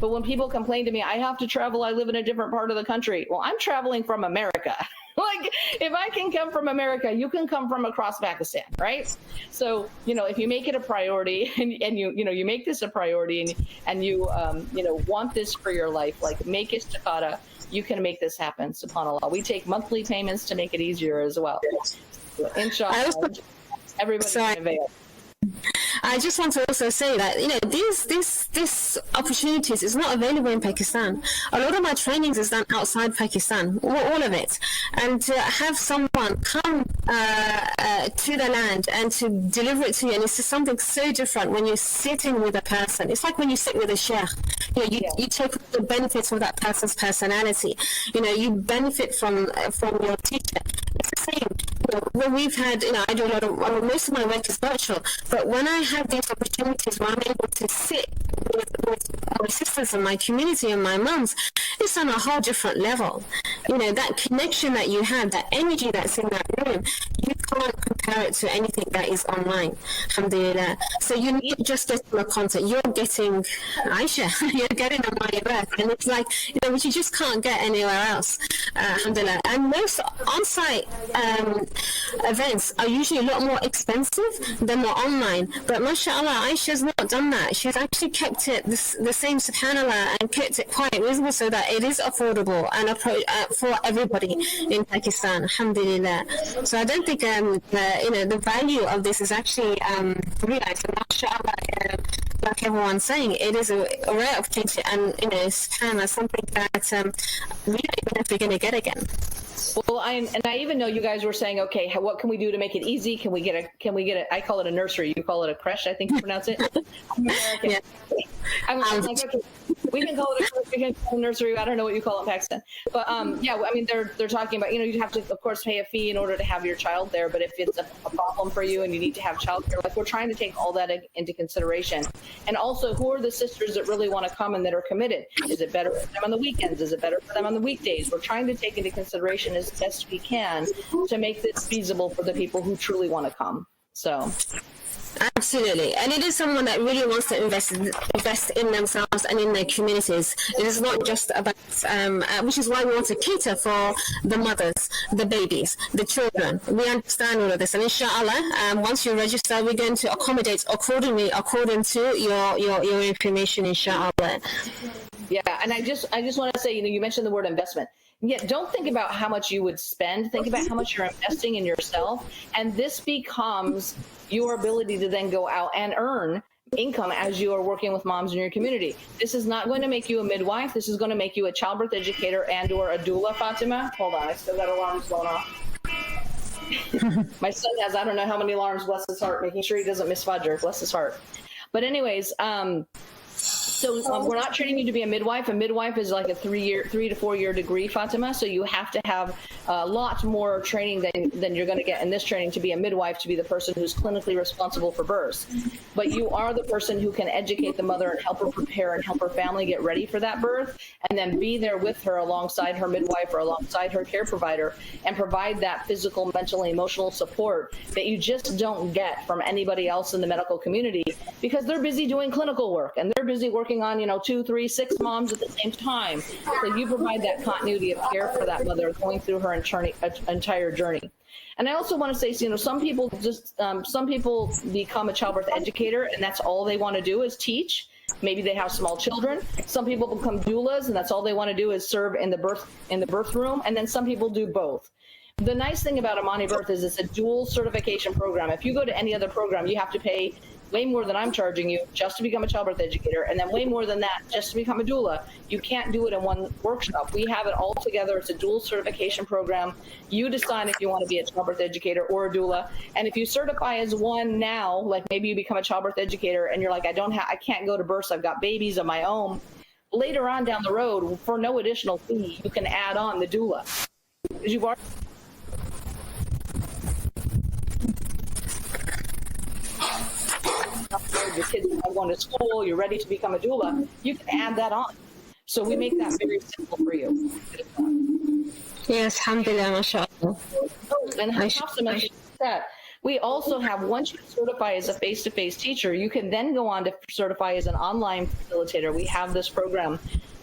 But when people complain to me, I have to travel, I live in a different part of the country. Well, I'm traveling from America. Like, if I can come from America, you can come from across Pakistan, right? So, if you make it a priority and you make this a priority and you want this for your life, like, make istikhara, you can make this happen, subhanAllah. We take monthly payments to make it easier as well. So, inshallah, everybody can avail. I just want to also say that this opportunities is not available in Pakistan. A lot of my trainings is done outside Pakistan, all of it, and to have someone come to the land and to deliver it to you, and it's just something so different when you're sitting with a person. It's like when you sit with a sheikh. You take the benefits of that person's personality. You benefit from your teacher. It's the same. when we've had, I do a lot of, well, most of my work is virtual, but when I have these opportunities where I'm able to sit with my sisters and my community and my mums, it's on a whole different level. That connection that you have, that energy that's in that room, you can't compare it to anything that is online. Alhamdulillah. So you're not just getting the content, you're getting Aisha, you're getting a my work, and it's like, which you just can't get anywhere else. Alhamdulillah. And most on-site events are usually a lot more expensive than the online. But mashallah, Aisha's not done that. She's actually kept it the same, subhanallah, and kept it quite reasonable so that it is affordable and for everybody in Pakistan. Alhamdulillah. So I don't think the value of this is actually realized. And mashallah, like everyone's saying, it is a rare opportunity, and subhanallah, something that we don't even know if we're going to get again. Well, I even know you guys were saying, okay, what can we do to make it easy? Can we get a, I call it a nursery, you call it a creche, I think you pronounce it. Yeah. I'm like, okay, we can call it a creche, we can call it a nursery, I don't know what you call it in Pakistan. But they're talking about, you have to, of course, pay a fee in order to have your child there, but if it's a problem for you and you need to have childcare, like, we're trying to take all that into consideration. And also, who are the sisters that really want to come and that are committed? Is it better for them on the weekends? Is it better for them on the weekdays? We're trying to take into consideration as best we can to make this feasible for the people who truly want to come. So absolutely, and it is someone that really wants to invest in themselves and in their communities. It is not just about which is why we want to cater for the mothers, the babies, the children. We understand all of this, and inshallah, once you register, we're going to accommodate according to your information, inshallah. Yeah, and I just want to say, you mentioned the word investment. Yeah, don't think about how much you would spend. Think about how much you're investing in yourself. And this becomes your ability to then go out and earn income as you are working with moms in your community. This is not going to make you a midwife. This is going to make you a childbirth educator and or a doula, Fatima. Hold on, I still got alarms going off. My son has, I don't know how many alarms, bless his heart, making sure he doesn't miss Hajjar, bless his heart. But anyways, so we're not training you to be a midwife. A midwife is like a 3 to 4 year degree, Fatima. So you have to have a lot more training than you're going to get in this training to be a midwife, to be the person who's clinically responsible for births. But you are the person who can educate the mother and help her prepare and help her family get ready for that birth, and then be there with her alongside her midwife or alongside her care provider, and provide that physical, mental, and emotional support that you just don't get from anybody else in the medical community, because they're busy doing clinical work and they're busy working on 2, 3, 6 moms at the same time. So you provide that continuity of care for that mother going through her entire journey. And I also want to say, some people become a childbirth educator and that's all they want to do is teach. Maybe they have small children. Some people become doulas and that's all they want to do is serve in the birth room. And then some people do both. The nice thing about Amani Birth is it's a dual certification program. If you go to any other program, you have to pay way more than I'm charging you just to become a childbirth educator, and then way more than that just to become a doula. You can't do it in one workshop. We have it all together. It's a dual certification program. You decide if you want to be a childbirth educator or a doula. And if you certify as one now, like maybe you become a childbirth educator and you're like, I can't go to births, I've got babies of my own. Later on down the road, for no additional fee, you can add on the doula. Because you've already your kids are going to school, you're ready to become a doula, you can add that on. So we make that very simple for you. Yes, alhamdulillah, mashallah. And Hafsa mentioned that we also have, once you certify as a face-to-face teacher, you can then go on to certify as an online facilitator. We have this program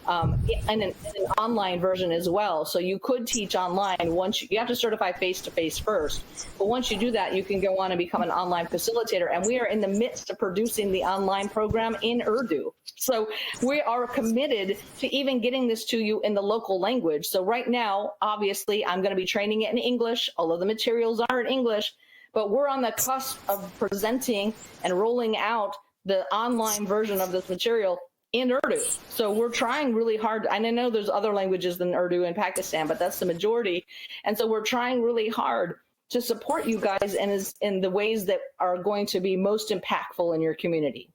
and an online version as well. So you could teach online. Once you have to certify face-to-face first, but once you do that, you can go on and become an online facilitator. And we are in the midst of producing the online program in Urdu. So we are committed to even getting this to you in the local language. So right now, obviously, I'm going to be training it in English. All of the materials are in English, but we're on the cusp of presenting and rolling out the online version of this material in Urdu. So we're trying really hard. And I know there's other languages than Urdu in Pakistan, but that's the majority. And so we're trying really hard to support you guys in the ways that are going to be most impactful in your community.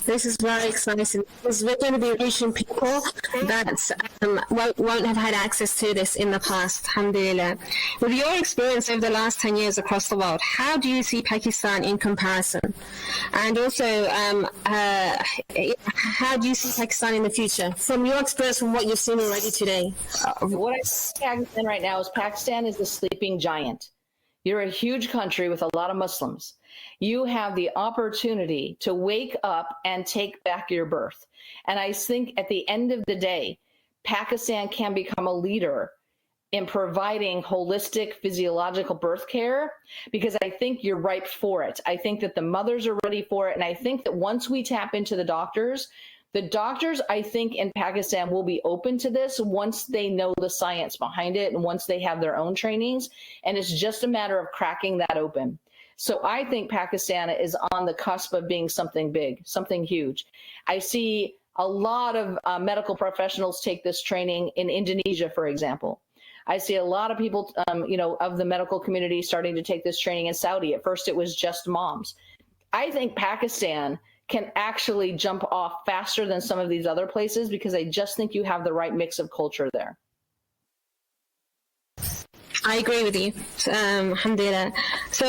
This is very exciting because we're going to be reaching people that won't have had access to this in the past, alhamdulillah. With your experience over the last 10 years across the world, how do you see Pakistan in comparison? And also, how do you see Pakistan in the future? From your experience, from what you've seen already today. What I see Pakistan right now is Pakistan is the sleeping giant. You're a huge country with a lot of Muslims. You have the opportunity to wake up and take back your birth. And I think at the end of the day, Pakistan can become a leader in providing holistic physiological birth care, because I think you're ripe for it. I think that the mothers are ready for it. And I think that once we tap into the doctors, I think in Pakistan will be open to this once they know the science behind it and once they have their own trainings. And it's just a matter of cracking that open. So I think Pakistan is on the cusp of being something big, something huge. I see a lot of medical professionals take this training in Indonesia, for example. I see a lot of people, of the medical community starting to take this training in Saudi. At first, it was just moms. I think Pakistan can actually jump off faster than some of these other places because I just think you have the right mix of culture there. I agree with you, alhamdulillah. So,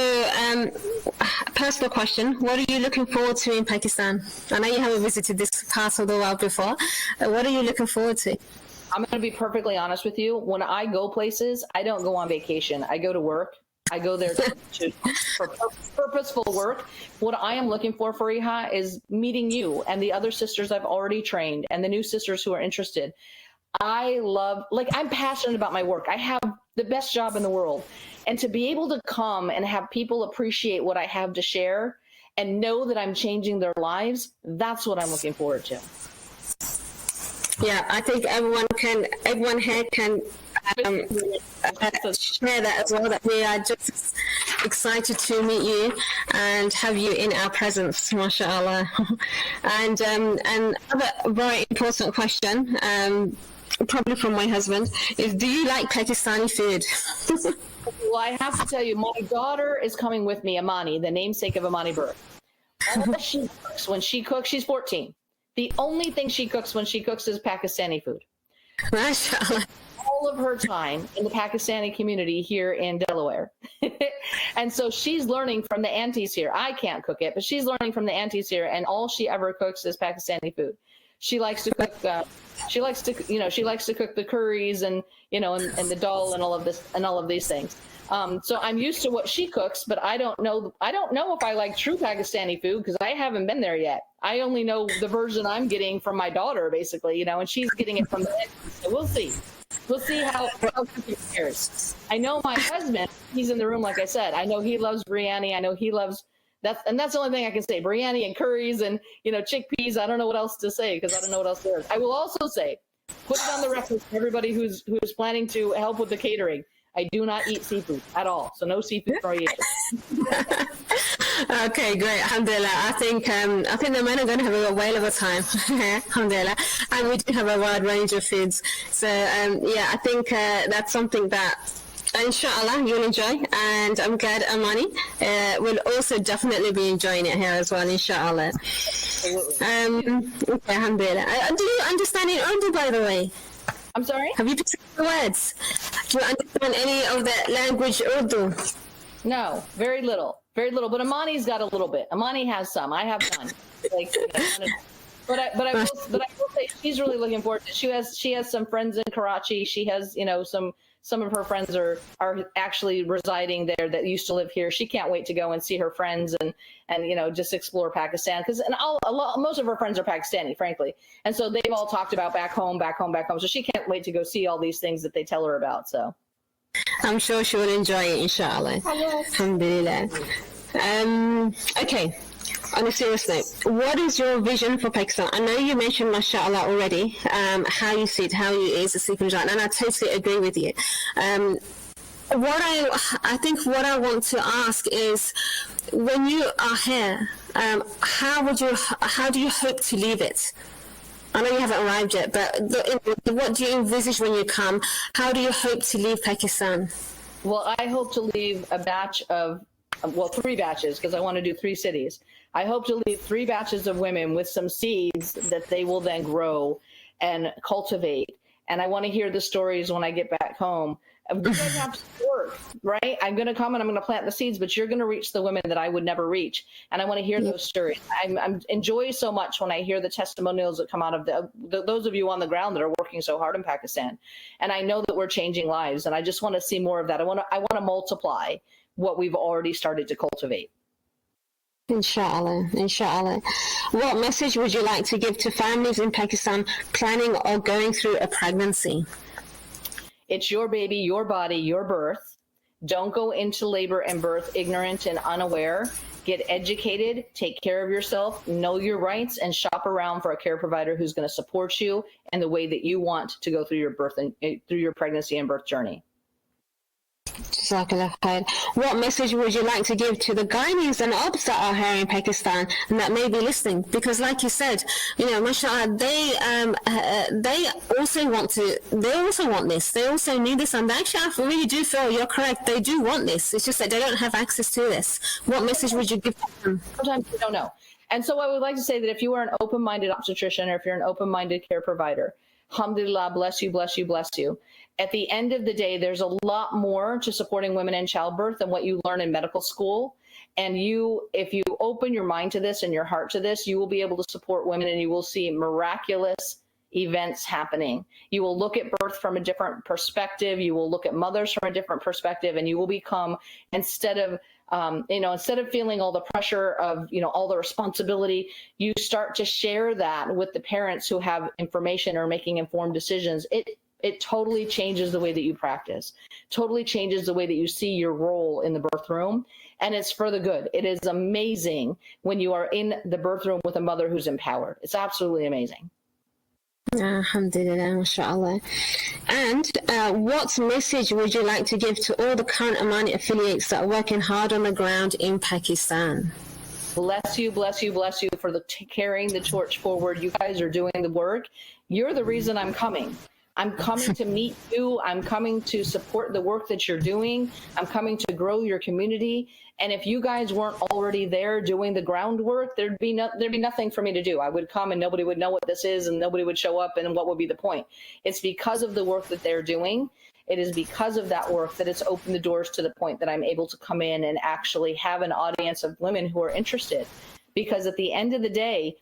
personal question, what are you looking forward to in Pakistan? I know you haven't visited this part of the world before. What are you looking forward to? I'm going to be perfectly honest with you. When I go places, I don't go on vacation. I go to work. I go there for purposeful work. What I am looking for, Fariha, is meeting you and the other sisters I've already trained and the new sisters who are interested. I'm passionate about my work. I have the best job in the world. And to be able to come and have people appreciate what I have to share and know that I'm changing their lives, that's what I'm looking forward to. Yeah, I think everyone here can share that as well, that we are just excited to meet you and have you in our presence, mashallah. And another very important question, probably from my husband, is do you like Pakistani food? Well, I have to tell you, my daughter is coming with me, Amani, the namesake of Amani birth. All she cooks when she cooks, she's 14. The only thing she cooks when she cooks is Pakistani food. Mashallah. All of her time in the Pakistani community here in Delaware. And so she's learning from the aunties here. I can't cook it, but she's learning from the aunties here, and all she ever cooks is Pakistani food. She likes to cook she likes to cook the curries and the dal and all of these things. So I'm used to what she cooks, but I don't know if I like true Pakistani food because I haven't been there yet. I only know the version I'm getting from my daughter, basically, and she's getting it from the aunties. So we'll see. We'll see how cooking fares. I know my husband, he's in the room, like I said. I know he loves biryani. I know he loves that's the only thing I can say. Biryani and curries and, chickpeas. I don't know what else to say because I don't know what else there is. I will also say, put it on the record for everybody who's planning to help with the catering. I do not eat seafood at all. So no seafood for you. Okay, great. Alhamdulillah. I think the men are going to have a whale of a time. Alhamdulillah. And we do have a wide range of foods. So, I think that's something that, inshallah, you'll enjoy. And I'm glad Amani will also definitely be enjoying it here as well, inshallah. Okay, alhamdulillah. Do you understand in Urdu, by the way? I'm sorry? Have you picked the words? Do you understand any of the language Urdu? No, very little. Very little. But Amani's got a little bit. Amani has some. I have none. But I will say she's really looking forward to it. She has some friends in Karachi. She has, some of her friends are actually residing there that used to live here. She can't wait to go and see her friends and just explore Pakistan most of her friends are Pakistani, frankly. And so they've all talked about back home. So she can't wait to go see all these things that they tell her about. So I'm sure she will enjoy it, inshallah. Alhamdulillah. Okay. On a serious note, what is your vision for Pakistan? I know you mentioned, mashallah, already, how you see it, how you is a sleeping giant, and I totally agree with you. What I want to ask is, when you are here, how do you hope to leave it? I know you haven't arrived yet, but what do you envisage when you come? How do you hope to leave Pakistan? Well, I hope to leave a batch of well, 3 batches, because I want to do 3 cities. I hope to leave 3 batches of women with some seeds that they will then grow and cultivate. And I want to hear the stories when I get back home. You guys have to work, right? I'm going to come and I'm going to plant the seeds, but you're going to reach the women that I would never reach. And I want to hear those stories. I'm enjoy so much when I hear the testimonials that come out of those of you on the ground that are working so hard in Pakistan. And I know that we're changing lives, and I just want to see more of that. I want to multiply what we've already started to cultivate. Inshallah, inshallah. What message would you like to give to families in Pakistan planning or going through a pregnancy? It's your baby, your body, your birth. Don't go into labor and birth ignorant and unaware. Get educated, take care of yourself, know your rights, and shop around for a care provider who's going to support you in the way that you want to go through your birth and through your pregnancy and birth journey. Jazakallah khair. What message would you like to give to the gynaes and obs that are here in Pakistan and that may be listening? Because like you said, mashallah, they also want this. They also need this, and actually I really do feel you're correct. They do want this. It's just that they don't have access to this. What message would you give them? Sometimes they don't know. And so I would like to say that if you are an open-minded obstetrician or if you're an open-minded care provider, alhamdulillah, bless you, bless you, bless you. At the end of the day, there's a lot more to supporting women in childbirth than what you learn in medical school. And if you open your mind to this and your heart to this, you will be able to support women, and you will see miraculous events happening. You will look at birth from a different perspective. You will look at mothers from a different perspective, and you will become, instead of feeling all the pressure of, all the responsibility, you start to share that with the parents who have information or making informed decisions. It totally changes the way that you practice, totally changes the way that you see your role in the birth room. And it's for the good. It is amazing when you are in the birth room with a mother who's empowered. It's absolutely amazing. Alhamdulillah, mashallah. And what message would you like to give to all the current Amani affiliates that are working hard on the ground in Pakistan? Bless you, bless you, bless you for carrying the torch forward. You guys are doing the work. You're the reason I'm coming. I'm coming to meet you. I'm coming to support the work that you're doing. I'm coming to grow your community. And if you guys weren't already there doing the groundwork, there'd be nothing for me to do. I would come and nobody would know what this is, and nobody would show up, and what would be the point? It's because of the work that they're doing. It is because of that work that it's opened the doors to the point that I'm able to come in and actually have an audience of women who are interested. Because at the end of the day,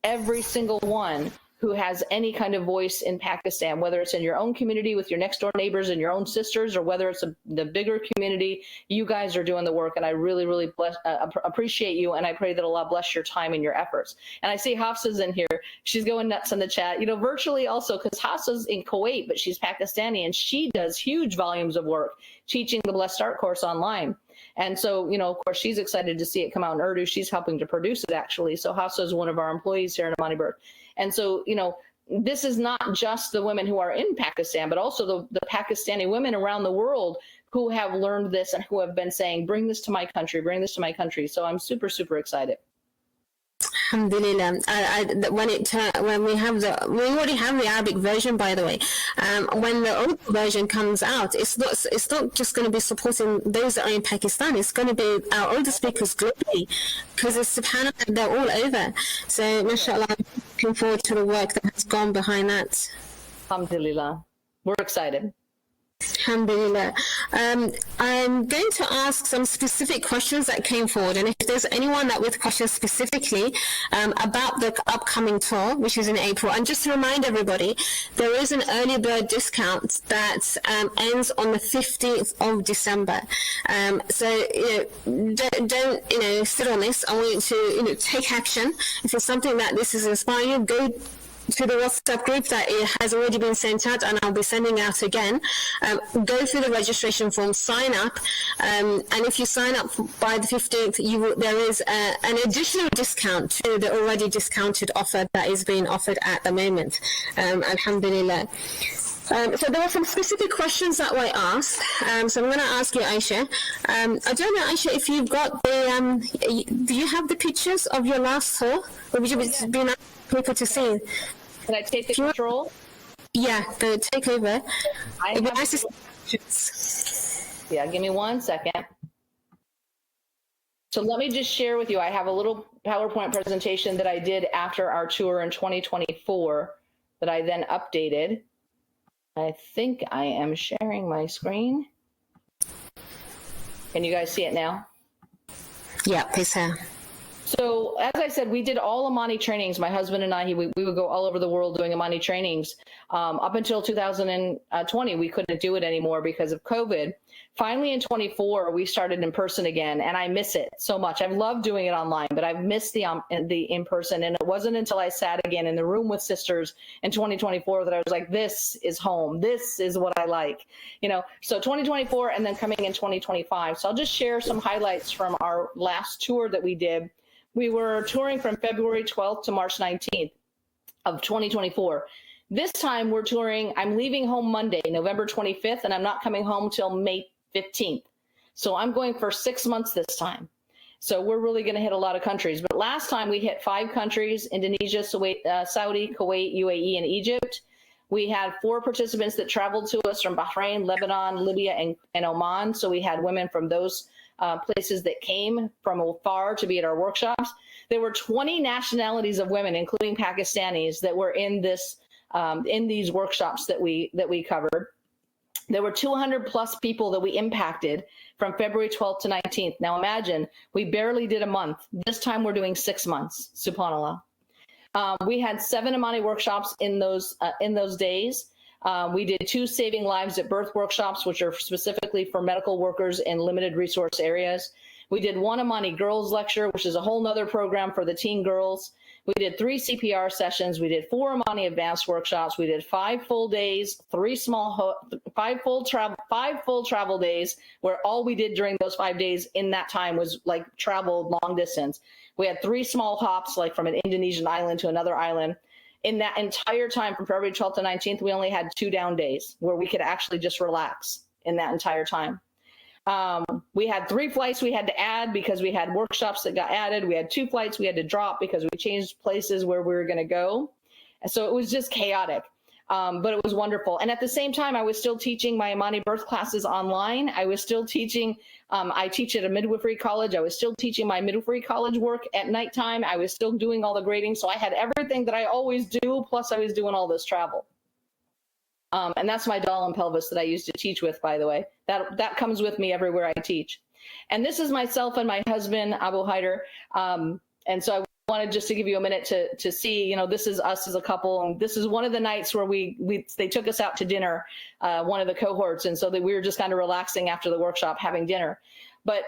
every single one who has any kind of voice in Pakistan, whether it's in your own community with your next door neighbors and your own sisters, or whether it's the bigger community, you guys are doing the work. And I really, really appreciate you. And I pray that Allah bless your time and your efforts. And I see Hafsa's in here. She's going nuts in the chat, virtually also, because Hafsa's in Kuwait, but she's Pakistani, and she does huge volumes of work teaching the Blessed Start course online. And so, of course, she's excited to see it come out in Urdu. She's helping to produce it, actually. So Hafsa is one of our employees here in Amani Birth. And so, this is not just the women who are in Pakistan, but also the Pakistani women around the world who have learned this and who have been saying, bring this to my country, bring this to my country. So I'm super, super excited. Alhamdulillah. When we already have the Arabic version, by the way. When the Urdu version comes out, it's not just going to be supporting those that are in Pakistan. It's going to be our Urdu speakers globally, because it's subhanAllah, they're all over. So, mashallah, I'm looking forward to the work that has gone behind that. Alhamdulillah. We're excited. Alhamdulillah. I'm going to ask some specific questions that came forward, and if there's anyone that with questions specifically about the upcoming tour, which is in April, and just to remind everybody, there is an early bird discount that ends on the 15th of December. So don't sit on this. I want you to take action. If it's something that this is inspiring you, go to the WhatsApp group that it has already been sent out, and I'll be sending out again. Go through the registration form, sign up, and if you sign up by the 15th, there is an additional discount to the already discounted offer that is being offered at the moment. Alhamdulillah. So there were some specific questions that were asked. So I'm going to ask you, Aisha. I don't know, Aisha, if you've got do you have the pictures of your last tour? Or would you be able people to see? Can I take the control? Yeah, the takeover. Yeah, give me 1 second. So let me just share with you, I have a little PowerPoint presentation that I did after our tour in 2024 that I then updated. I think I am sharing my screen. Can you guys see it now? Yeah, please. So as I said, we did all Amani trainings. My husband and I, we would go all over the world doing Amani trainings. Up until 2020, we couldn't do it anymore because of COVID. Finally, in 24, we started in person again, and I miss it so much. I've loved doing it online, but I've missed the in person. And it wasn't until I sat again in the room with sisters in 2024 that I was like, this is home. This is what I like. You know, so 2024 and then coming in 2025. So I'll just share some highlights from our last tour that we did. We were touring from February 12th to March 19th of 2024. This time we're touring, I'm leaving home Monday, November 25th, and I'm not coming home till May 15th. So I'm going for 6 months this time. So we're really going to hit a lot of countries. But last time we hit 5 countries, Indonesia, Saudi, Kuwait, UAE, and Egypt. We had 4 participants that traveled to us from Bahrain, Lebanon, Libya, and Oman. So we had women from those places that came from afar to be at our workshops. There were 20 nationalities of women, including Pakistanis, that were in this in these workshops that we covered. There were 200 plus people that we impacted from February 12th to 19th. Now imagine, we barely did a month. This time we're doing 6 months, subhanAllah. We had 7 Amani workshops in those days. We did 2 Saving Lives at Birth workshops, which are specifically for medical workers in limited resource areas. We did 1 Amani Girls lecture, which is a whole nother program for the teen girls. We did 3 CPR sessions. We did 4 Amani advanced workshops. We did 5 full days, 5 full travel days, where all we did during those 5 days in that time was like travel long distance. We had 3 small hops, like from an Indonesian island to another island. In that entire time from February 12th to 19th, we only had 2 down days where we could actually just relax in that entire time. We had 3 flights we had to add because we had workshops that got added. We had 2 flights we had to drop because we changed places where we were going to go. And so it was just chaotic, but it was wonderful. And at the same time, I was still teaching my Amani birth classes online. I was still teaching, I teach at a midwifery college. I was still teaching my midwifery college work at nighttime. I was still doing all the grading. So I had everything that I always do, plus I was doing all this travel. And that's my doll and pelvis that I used to teach with, by the way. That comes with me everywhere I teach. And this is myself and my husband, Abu Hajjar. And so I wanted just to give you a minute to see, you know, this is us as a couple. And this is one of the nights where they took us out to dinner, one of the cohorts. And so that we were just kind of relaxing after the workshop, having dinner. But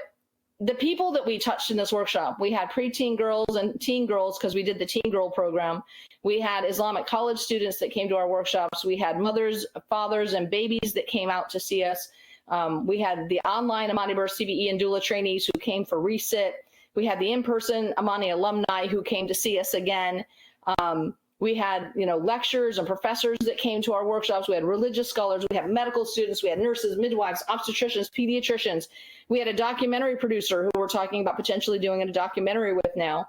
the people that we touched in this workshop, we had preteen girls and teen girls because we did the teen girl program. We had Islamic college students that came to our workshops. We had mothers, fathers, and babies that came out to see us. We had the online Amani Birth CBE and doula trainees who came for resit. We had the in-person Amani alumni who came to see us again. We had, you know, lecturers and professors that came to our workshops. We had religious scholars. We had medical students. We had nurses, midwives, obstetricians, pediatricians. We had a documentary producer who we're talking about potentially doing a documentary with now.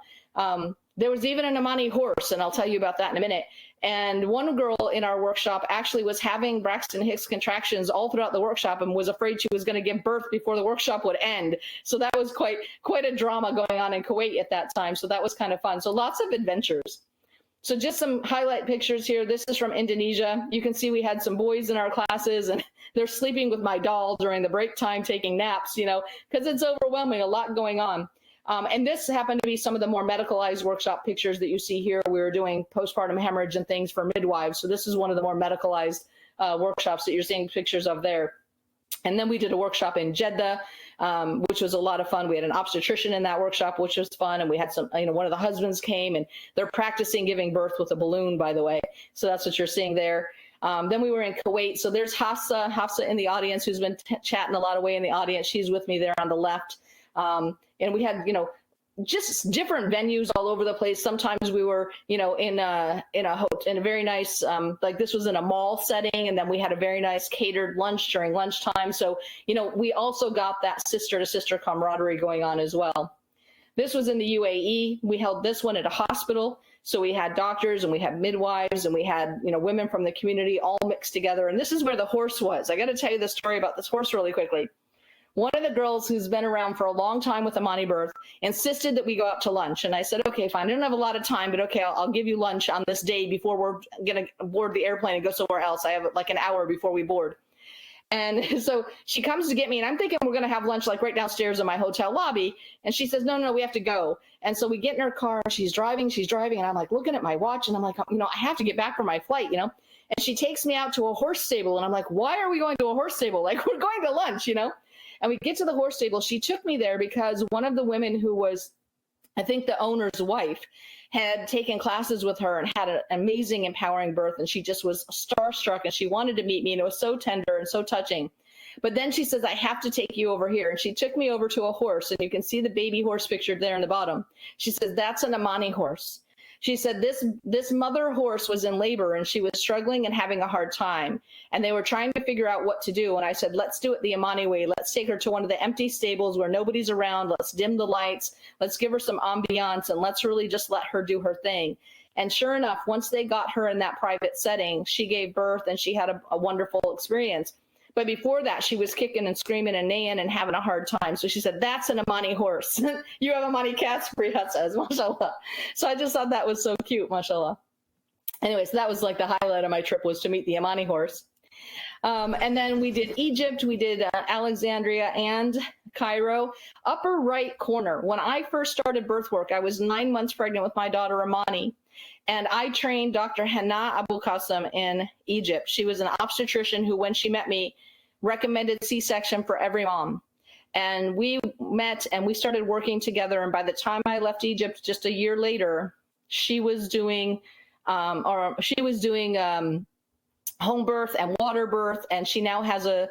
There was even an Amani horse, and I'll tell you about that in a minute. And one girl in our workshop actually was having Braxton Hicks contractions all throughout the workshop and was afraid she was going to give birth before the workshop would end. So that was quite a drama going on in Kuwait at that time. So that was kind of fun. So lots of adventures. So just some highlight pictures here. This is from Indonesia. You can see we had some boys in our classes and they're sleeping with my doll during the break time, taking naps, you know, because it's overwhelming, a lot going on. And this happened to be some of the more medicalized workshop pictures that you see here. We were doing postpartum hemorrhage and things for midwives. So this is one of the more medicalized workshops that you're seeing pictures of there. And then we did a workshop in Jeddah, which was a lot of fun. We had an obstetrician in that workshop, which was fun. And we had some, you know, one of the husbands came and they're practicing giving birth with a balloon, by the way. So that's what you're seeing there. Then we were in Kuwait. So there's Hafsa in the audience, who's been chatting a lot away in the audience. She's with me there on the left. And we had, you know, just different venues all over the place. Sometimes we were, you know, in a very nice, like this was in a mall setting, and then we had a very nice catered lunch during lunchtime. So, you know, we also got that sister to sister camaraderie going on as well. This was in the UAE. We held this one at a hospital. So we had doctors and we had midwives and we had, you know, women from the community all mixed together. And this is where the horse was. I got to tell you the story about this horse really quickly. one of the girls who's been around for a long time with Amani birth insisted that we go out to lunch. And I said, okay, fine. I don't have a lot of time, but okay, I'll give you lunch on this day before we're going to board the airplane and go somewhere else. I have like an hour before we board. And so she comes to get me, and I'm thinking we're going to have lunch like right downstairs in my hotel lobby. And she says, no, we have to go. And so we get in her car, she's driving. And I'm like looking at my watch, and I'm like, I have to get back for my flight, And she takes me out to a horse stable. And I'm like, why are we going to a horse stable? Like, we're going to lunch, And we get to the horse stable. She took me there because one of the women who was, I think, the owner's wife, had taken classes with her and had an amazing, empowering birth. And she just was starstruck, and she wanted to meet me. And it was so tender and so touching. But then she says, I have to take you over here. And she took me over to a horse. And you can see the baby horse pictured there in the bottom. She says, that's an Amani horse. She said this mother horse was in labor, and she was struggling and having a hard time. And they were trying to figure out what to do. And I said, let's do it the Amani way. Let's take her to one of the empty stables where nobody's around. Let's dim the lights. Let's give her some ambiance, and let's really just let her do her thing. And sure enough, once they got her in that private setting, she gave birth, and she had a wonderful experience. But before that, she was kicking and screaming and neighing and having a hard time. So she said, that's an Amani horse. You have Amani cats, Priya says, mashallah. So I just thought that was so cute, mashallah. Anyway, so that was like the highlight of my trip, was to meet the Amani horse. And then we did Egypt, we did Alexandria and Cairo. Upper right corner, when I first started birth work, I was 9 months pregnant with my daughter Amani. And I trained Dr. Hannah Abu Qasim in Egypt. She was an obstetrician who, when she met me, recommended C-section for every mom. And we met and we started working together. And by the time I left Egypt, just a year later, she was doing home birth and water birth. And she now has a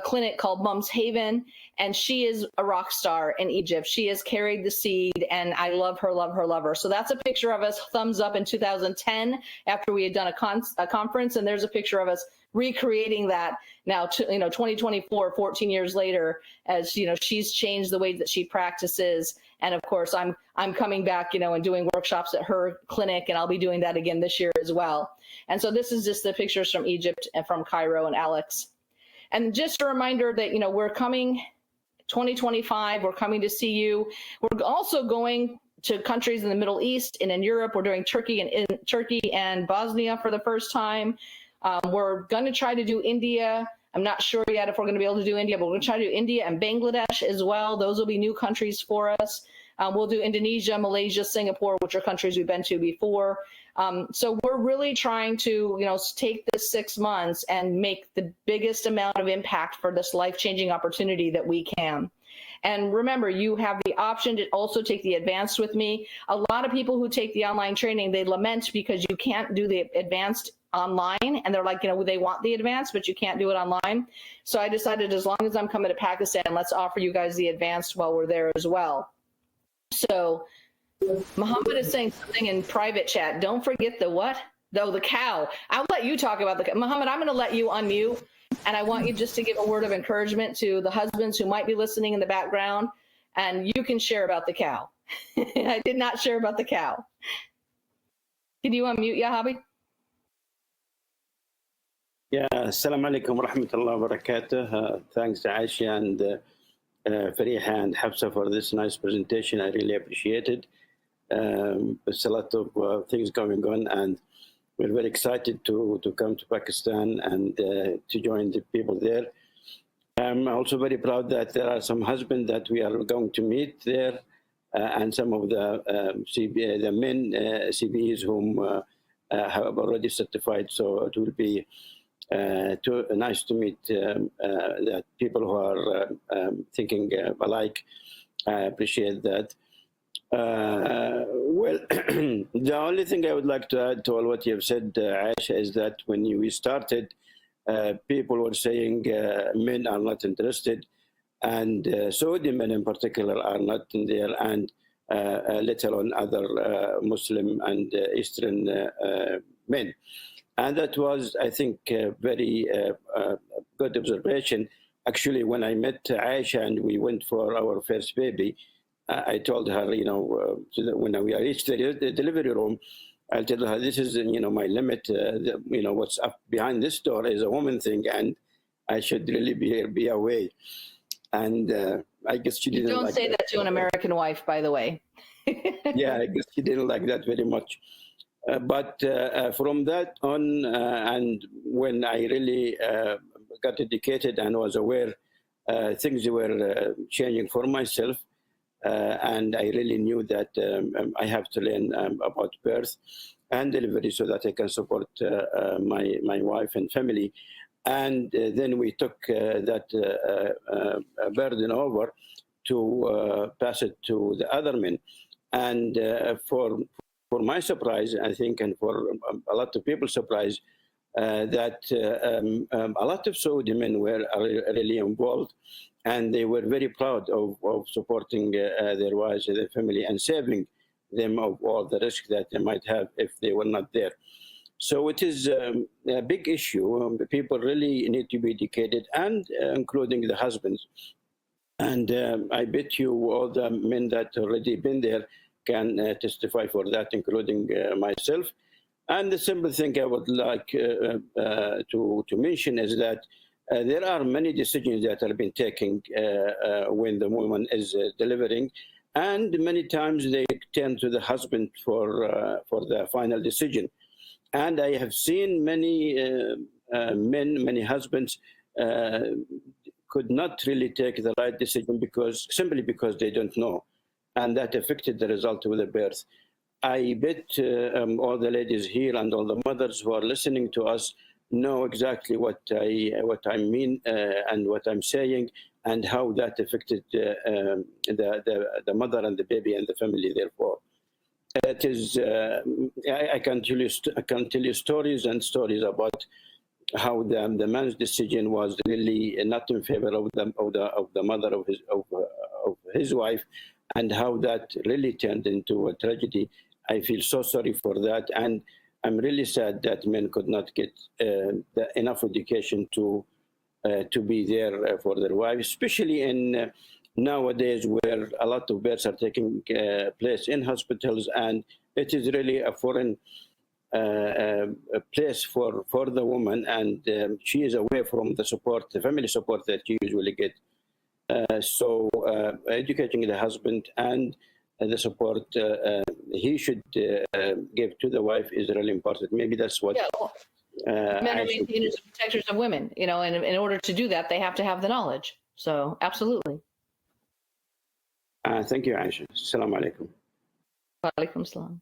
clinic called Mom's Haven, and she is a rock star in Egypt. She has carried the seed, and I love her, love her, love her. So that's a picture of us, thumbs up, in 2010 after we had done a conference, and there's a picture of us recreating that now, 2024, 14 years later, as she's changed the way that she practices. And of course, I'm coming back, and doing workshops at her clinic, and I'll be doing that again this year as well. And so this is just the pictures from Egypt and from Cairo and Alex. And just a reminder that, we're coming 2025, we're coming to see you. We're also going to countries in the Middle East and in Europe. We're doing Turkey and Bosnia for the first time. We're going to try to do India. I'm not sure yet if we're going to be able to do India, but we're going to try to do India and Bangladesh as well. Those will be new countries for us. We'll do Indonesia, Malaysia, Singapore, which are countries we've been to before. So we're really trying to, take this 6 months and make the biggest amount of impact for this life-changing opportunity that we can. And remember, you have the option to also take the advanced with me. A lot of people who take the online training, they lament because you can't do the advanced online, and they're like, they want the advanced, but you can't do it online. So I decided, as long as I'm coming to Pakistan, let's offer you guys the advanced while we're there as well. So Muhammad is saying something in private chat. Don't forget the what? The cow. I'll let you talk about the cow. Muhammad, I'm going to let you unmute, and I want you just to give a word of encouragement to the husbands who might be listening in the background, and you can share about the cow. I did not share about the cow. Can you unmute, Yahabi? Yeah, assalamu alaikum wa rahmatullahi wa barakatuh. Thanks to Aisha and Fariha and Hafsa for this nice presentation. I really appreciate it. There's a lot of things going on, and we're very excited to come to Pakistan and to join the people there. I'm also very proud that there are some husbands that we are going to meet there, and some of the men CBEs whom have already certified. So it will be nice to meet that people who are thinking alike. I appreciate that. Well, the only thing I would like to add to all what you have said, Aisha, is that when we started, people were saying men are not interested, and Saudi men in particular are not in there, and let alone other Muslim and Eastern men. And that was, I think, a very good observation. Actually, when I met Aisha and we went for our first baby, I told her, when we reached the delivery room, I told her, this is, my limit. What's up behind this door is a woman thing, and I should really be away. and I guess she didn't. Don't like say that to an American wife, by the way. Yeah, I guess she didn't like that very much. But from that on, and when I really got educated and was aware, things were changing for myself. And I really knew that I have to learn about birth and delivery so that I can support my wife and family. And then we took that burden over to pass it to the other men. And for my surprise, I think, and for a lot of people's surprise, that a lot of Saudi men were really involved, and they were very proud of supporting their wives and their family and saving them of all the risk that they might have if they were not there. So it is a big issue. People really need to be educated, and including the husbands. And I bet you all the men that already been there can testify for that, including myself. And the simple thing I would like to mention is that there are many decisions that have been taken when the woman is delivering, and many times they turn to the husband for the final decision. And I have seen many men, many husbands could not really take the right decision simply because they don't know, and that affected the result of the birth. I bet all the ladies here and all the mothers who are listening to us know exactly what I mean and what I'm saying, and how that affected the mother and the baby and the family. Therefore, it is I can tell you stories and stories about how the man's decision was really not in favor of the mother of his wife, and how that really turned into a tragedy. I feel so sorry for that, and I'm really sad that men could not get enough education to be there for their wives, especially in nowadays where a lot of births are taking place in hospitals, and it is really a foreign place for the woman, and she is away from the family support that she usually get. So educating the husband and the support he should give to the wife is really important. Maybe that's what. Yeah, well, men are maintainers and protectors of women, and in order to do that, they have to have the knowledge. So, absolutely. Thank you, Aisha. Assalamu alaikum. Wa alaikum salam.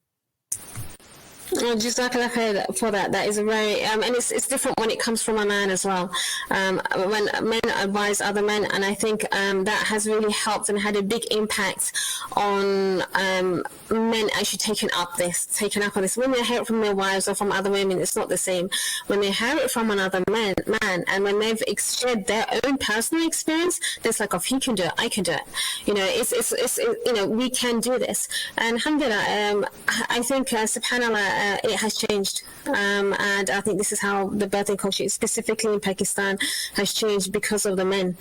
Jazakallah khair for that. That is a very, and it's different when it comes from a man as well. When men advise other men, and I think that has really helped and had a big impact on men actually taking up on this. When they hear it from their wives or from other women, it's not the same. When they hear it from another man, and when they've shared their own personal experience, it's like, if he can do it, I can do it. It's we can do this. And alhamdulillah, I think subhanallah, it has changed, and I think this is how the birthing culture, specifically in Pakistan, has changed because of the men.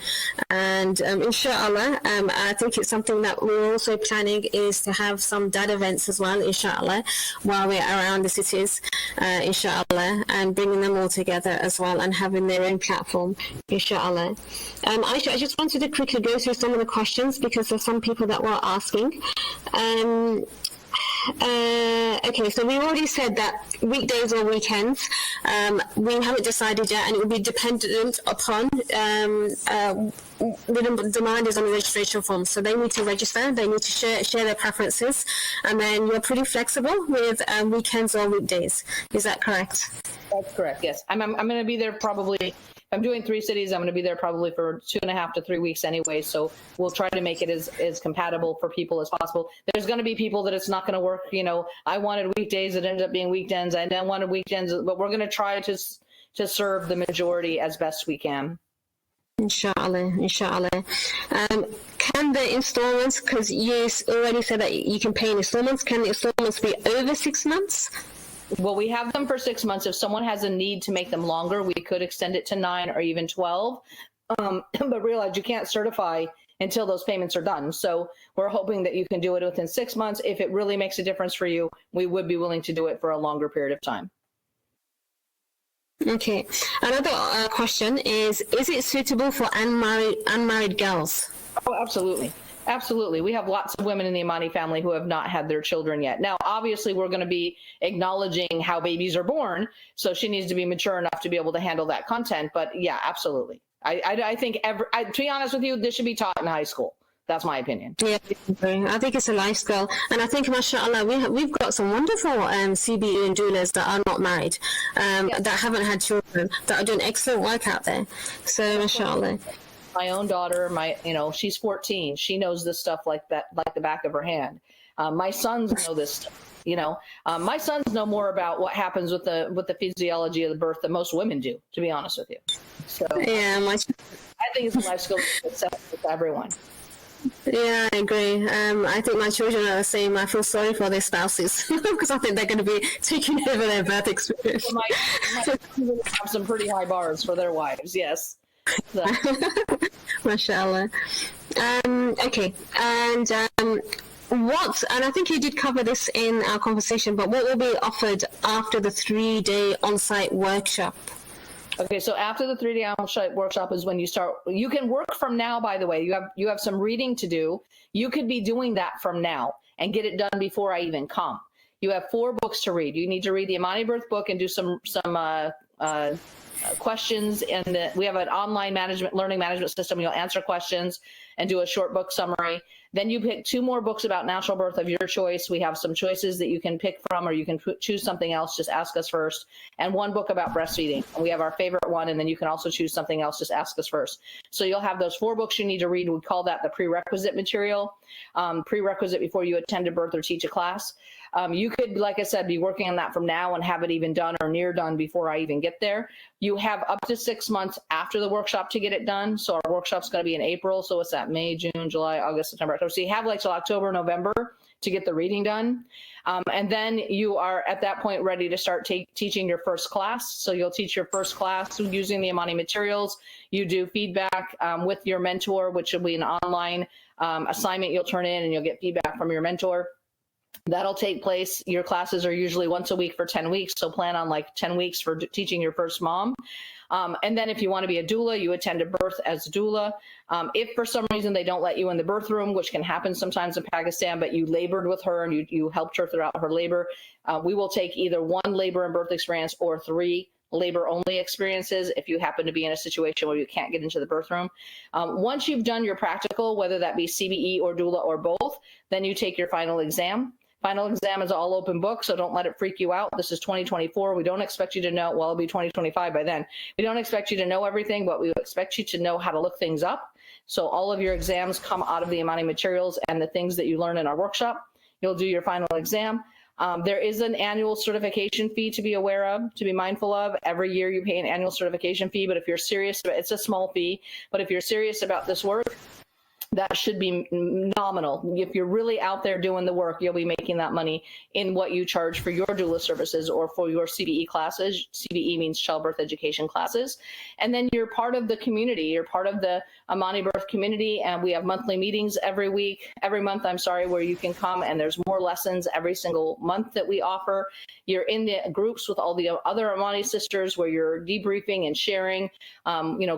And inshallah, I think it's something that we're also planning is to have some dad events as well, inshallah, while we're around the cities, inshallah, and bringing them all together as well and having their own platform, inshallah. Aisha, I just wanted to quickly go through some of the questions because there's some people that were asking. Okay, so we already said that weekdays or weekends, we haven't decided yet, and it will be dependent upon the demand is on the registration form. So they need to register, they need to share their preferences, and then you're pretty flexible with weekends or weekdays. Is that correct? That's correct, yes. I'm going to be there probably. I'm doing 3 cities. I'm going to be there probably for 2.5 to 3 weeks anyway. So we'll try to make it as compatible for people as possible. There's going to be people that it's not going to work. I wanted weekdays. It ended up being weekends. I then wanted weekends, but we're going to try to serve the majority as best we can. Inshallah. Can the installments, because you already said that you can pay in installments, can the installments be over 6 months? Well, we have them for 6 months. If someone has a need to make them longer, we could extend it to 9 or even 12. But realize you can't certify until those payments are done. So we're hoping that you can do it within 6 months. If it really makes a difference for you, we would be willing to do it for a longer period of time. Okay. Another question is it suitable for unmarried girls? Oh, absolutely. Absolutely. We have lots of women in the Amani family who have not had their children yet. Now, obviously, we're going to be acknowledging how babies are born. So she needs to be mature enough to be able to handle that content. But yeah, absolutely. I think, to be honest with you, this should be taught in high school. That's my opinion. Yeah, I think it's a life skill. And I think, mashallah, we've got some wonderful CBE and doulas that are not married, that haven't had children, that are doing excellent work out there. So, mashallah. My own daughter, she's 14. She knows this stuff like that, like the back of her hand. My sons know this stuff. My sons know more about what happens with the physiology of the birth than most women do, to be honest with you. So yeah, I think it's a life skill that's for everyone. Yeah, I agree. I think my children are the same. I feel sorry for their spouses because I think they're going to be taking over their birth experience. My children have some pretty high bars for their wives, yes. So. Mashallah. Okay, and and I think you did cover this in our conversation, but what will be offered after the 3-day on-site workshop? Okay, so after the 3-day on-site workshop is when you start. You can work from now, by the way. You have some reading to do. You could be doing that from now and get it done before I even come. You have 4 books to read. You need to read the Amani Birth book and do some questions, and we have an online learning management system. You'll answer questions and do a short book summary. Then you pick 2 more books about natural birth of your choice. We have some choices that you can pick from, or you can choose something else. Just ask us first. And 1 book about breastfeeding. We have our favorite one, and then you can also choose something else. Just ask us first. So you'll have those 4 books you need to read. We call that the prerequisite material, prerequisite before you attend a birth or teach a class. You could, like I said, be working on that from now and have it even done or near done before I even get there. You have up to 6 months after the workshop to get it done. So our workshop's going to be in April. So what's that? May, June, July, August, September, October. So you have like till October, November to get the reading done. And then you are at that point ready to start teaching your first class. So you'll teach your first class using the Amani materials. You do feedback with your mentor, which will be an online assignment you'll turn in, and you'll get feedback from your mentor. That'll take place. Your classes are usually once a week for 10 weeks. So plan on like 10 weeks for teaching your first mom. And then if you want to be a doula, you attend a birth as doula. If for some reason they don't let you in the birth room, which can happen sometimes in Pakistan, but you labored with her and you helped her throughout her labor, we will take either 1 labor and birth experience or 3 labor-only experiences if you happen to be in a situation where you can't get into the birth room. Once you've done your practical, whether that be CBE or doula or both, then you take your final exam. Final exam is all open book, so don't let it freak you out. This is 2024. We don't expect you to know, well, it'll be 2025 by then. We don't expect you to know everything, but we expect you to know how to look things up. So all of your exams come out of the Amani materials and the things that you learn in our workshop. You'll do your final exam. There is an annual certification fee to be aware of, to be mindful of. Every year you pay an annual certification fee, but if you're serious, it's a small fee, but if you're serious about this work, that should be nominal. If you're really out there doing the work, you'll be making that money in what you charge for your doula services or for your CBE classes. CBE means childbirth education classes. And then you're part of the community. You're part of the Amani Birth community, and we have monthly meetings every month, where you can come, and there's more lessons every single month that we offer. You're in the groups with all the other Amani sisters where you're debriefing and sharing,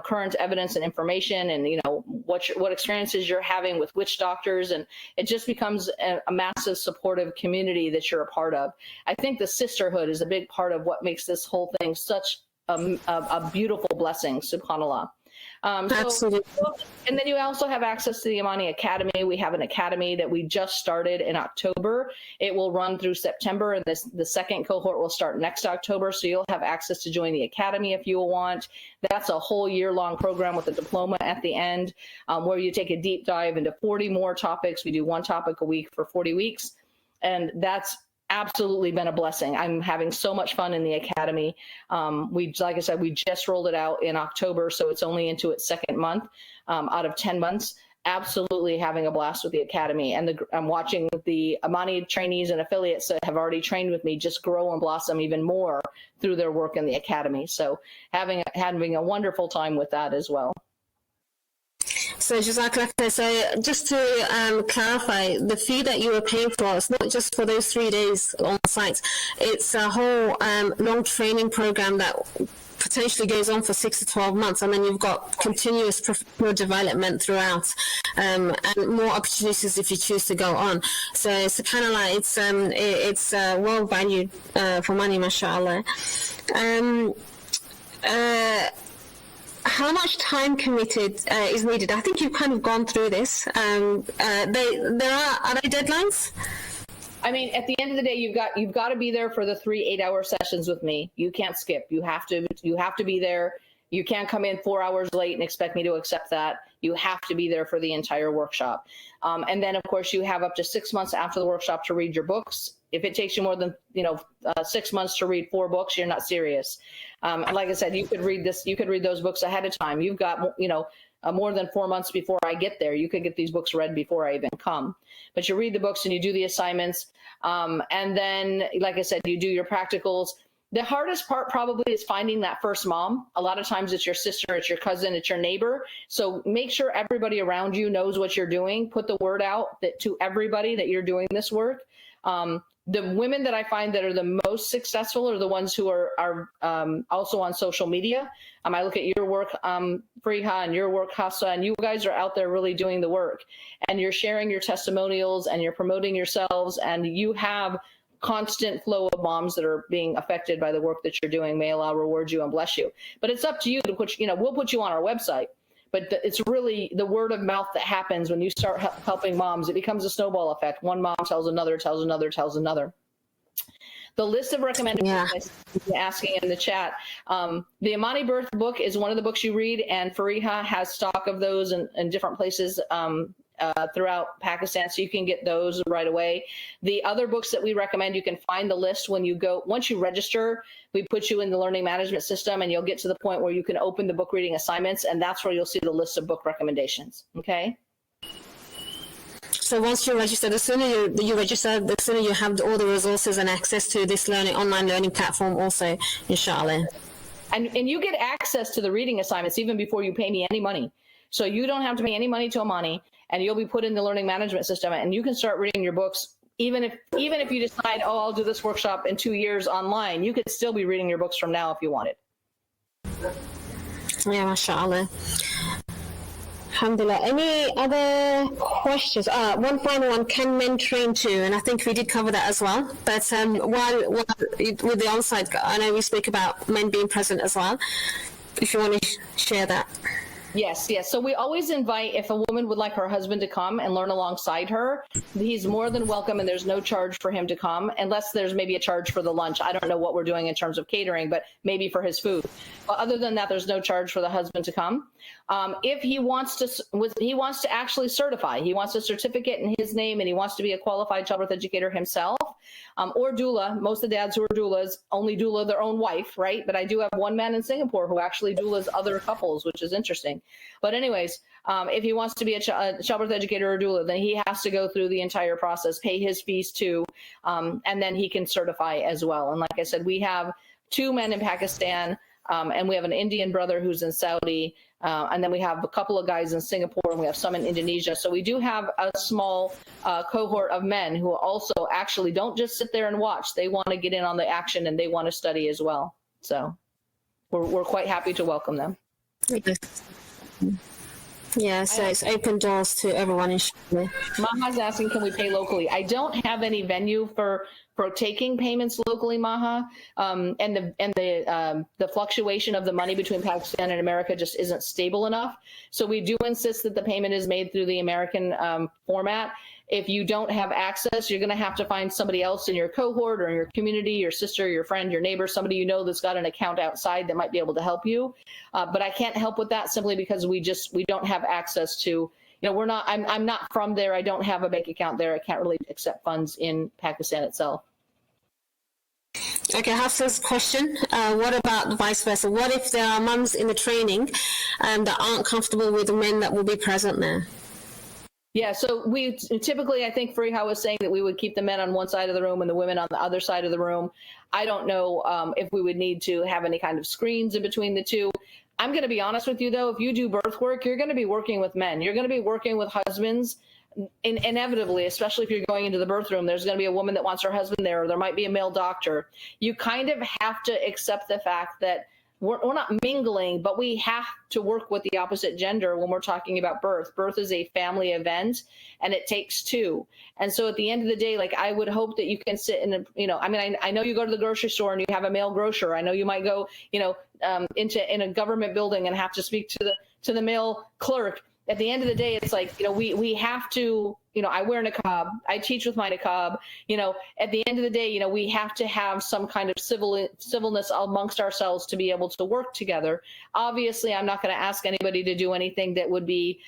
current evidence and information, and, what experiences you're having with which doctors, and it just becomes a massive supportive community that you're a part of. I think the sisterhood is a big part of what makes this whole thing such a beautiful blessing, subhanAllah. Absolutely. And then you also have access to the Amani Academy. We have an academy that we just started in October. It will run through September, and the second cohort will start next October. So you'll have access to join the academy if you want. That's a whole year-long program with a diploma at the end, where you take a deep dive into 40 more topics. We do 1 topic a week for 40 weeks, and that's absolutely been a blessing. I'm having so much fun in the academy. Like I said, we just rolled it out in October, so it's only into its 2nd month out of 10 months. Absolutely having a blast with the academy, and I'm watching the Amani trainees and affiliates that have already trained with me just grow and blossom even more through their work in the academy. So having a wonderful time with that as well. So Jazakallah khair. So just to clarify, the fee that you were paying for is not just for those 3 days on site. It's a whole long training program that potentially goes on for 6 to 12 months, and then you've got continuous professional development throughout, and more opportunities if you choose to go on. So it's kind of like it's well valued for money, mashallah. How much time committed is needed? I think you've kind of gone through this. Are they deadlines? I mean, at the end of the day, you've got to be there for the 3 8-hour sessions with me. You can't skip. You have to be there. You can't come in 4 hours late and expect me to accept that. You have to be there for the entire workshop. And then, of course, you have up to 6 months after the workshop to read your books. If it takes you more than 6 months to read 4 books, you're not serious. Like I said, you could read this. You could read those books ahead of time. You've got more than 4 months before I get there. You could get these books read before I even come. But you read the books and you do the assignments. And then, like I said, you do your practicals. The hardest part probably is finding that first mom. A lot of times it's your sister, it's your cousin, it's your neighbor. So make sure everybody around you knows what you're doing. Put the word out to everybody that you're doing this work. The women that I find that are the most successful are the ones who are also on social media. I look at your work, Fariha, and your work, Hassa, and you guys are out there really doing the work. And you're sharing your testimonials and you're promoting yourselves, and you have constant flow of moms that are being affected by the work that you're doing. May Allah reward you and bless you. But it's up to you to put, we'll put you on our website. But it's really the word of mouth that happens when you start helping moms. It becomes a snowball effect. One mom tells another, tells another, tells another. The list of recommendations asking in the chat. The Amani Birth book is one of the books you read, and Fariha has stock of those in different places throughout Pakistan, so you can get those right away. The other books that we recommend, you can find the list when you go. Once you register, we put you in the learning management system, and you'll get to the point where you can open the book reading assignments, and that's where you'll see the list of book recommendations. Okay. So once you register, the sooner you register, the sooner you have all the resources and access to this online learning platform also, inshallah. And you get access to the reading assignments even before you pay me any money. So you don't have to pay any money to Amani, and you'll be put in the learning management system, and you can start reading your books. Even if you decide, I'll do this workshop in 2 years online, you could still be reading your books from now if you wanted. Yeah, mashallah. Alhamdulillah. Any other questions? One final one. Can men train too? And I think we did cover that as well. But while with the on-site, I know we speak about men being present as well. If you want to share that. Yes. So we always invite, if a woman would like her husband to come and learn alongside her, he's more than welcome, and there's no charge for him to come, unless there's maybe a charge for the lunch. I don't know what we're doing in terms of catering, but maybe for his food. But other than that, there's no charge for the husband to come. If he wants to actually certify, he wants a certificate in his name, and he wants to be a qualified childbirth educator himself, or doula. Most of the dads who are doulas only doula their own wife, right? But I do have one man in Singapore who actually doulas other couples, which is interesting. But anyways, if he wants to be a childbirth educator or doula, then he has to go through the entire process, pay his fees too, and then he can certify as well. And like I said, we have 2 men in Pakistan, and we have an Indian brother who's in Saudi, and then we have a couple of guys in Singapore, and we have some in Indonesia. So we do have a small cohort of men who also actually don't just sit there and watch. They want to get in on the action, and they want to study as well. So we're quite happy to welcome them. Yeah, so it's open doors to everyone, inshallah. Maha's asking, can we pay locally? I don't have any venue for taking payments locally, Maha, and the fluctuation of the money between Pakistan and America just isn't stable enough. So we do insist that the payment is made through the American format. If you don't have access, you're going to have to find somebody else in your cohort or in your community, your sister, your friend, your neighbor, somebody you know that's got an account outside that might be able to help you. But I can't help with that simply because we don't have access to, I'm not from there. I don't have a bank account there. I can't really accept funds in Pakistan itself. Okay, Hafsa's question, what about vice versa? What if there are mums in the training that aren't comfortable with the men that will be present there? Yeah, so we typically, I think Fariha was saying that we would keep the men on one side of the room and the women on the other side of the room. I don't know if we would need to have any kind of screens in between the two. I'm going to be honest with you, though. If you do birth work, you're going to be working with men. You're going to be working with husbands. Inevitably, especially if you're going into the birth room, there's going to be a woman that wants her husband there, or there might be a male doctor. You kind of have to accept the fact that we're not mingling, but we have to work with the opposite gender when we're talking about birth. Birth is a family event, and it takes two. And so at the end of the day, like, I would hope that you can sit in a, I mean, I know you go to the grocery store and you have a male grocer. I know you might go, in a government building and have to speak to the male clerk. At the end of the day, it's like, we have to, I wear niqab, I teach with my niqab, at the end of the day, we have to have some kind of civilness amongst ourselves to be able to work together. Obviously, I'm not going to ask anybody to do anything that would be,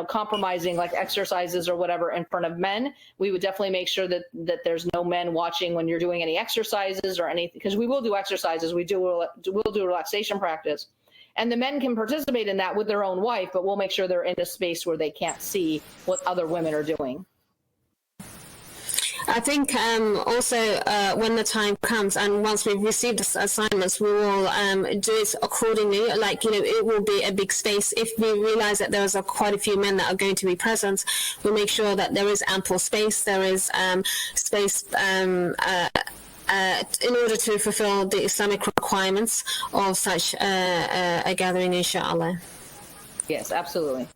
compromising, like exercises or whatever in front of men. We would definitely make sure that there's no men watching when you're doing any exercises or anything, because we will do exercises. We'll do relaxation practice. And the men can participate in that with their own wife, but we'll make sure they're in a space where they can't see what other women are doing. I think also when the time comes and once we've received the assignments, we will do it accordingly. Like, it will be a big space. If we realize that there's quite a few men that are going to be present, we'll make sure that there is ample space. There is space in order to fulfill the Islamic requirements of such a gathering, inshallah. Yes, absolutely.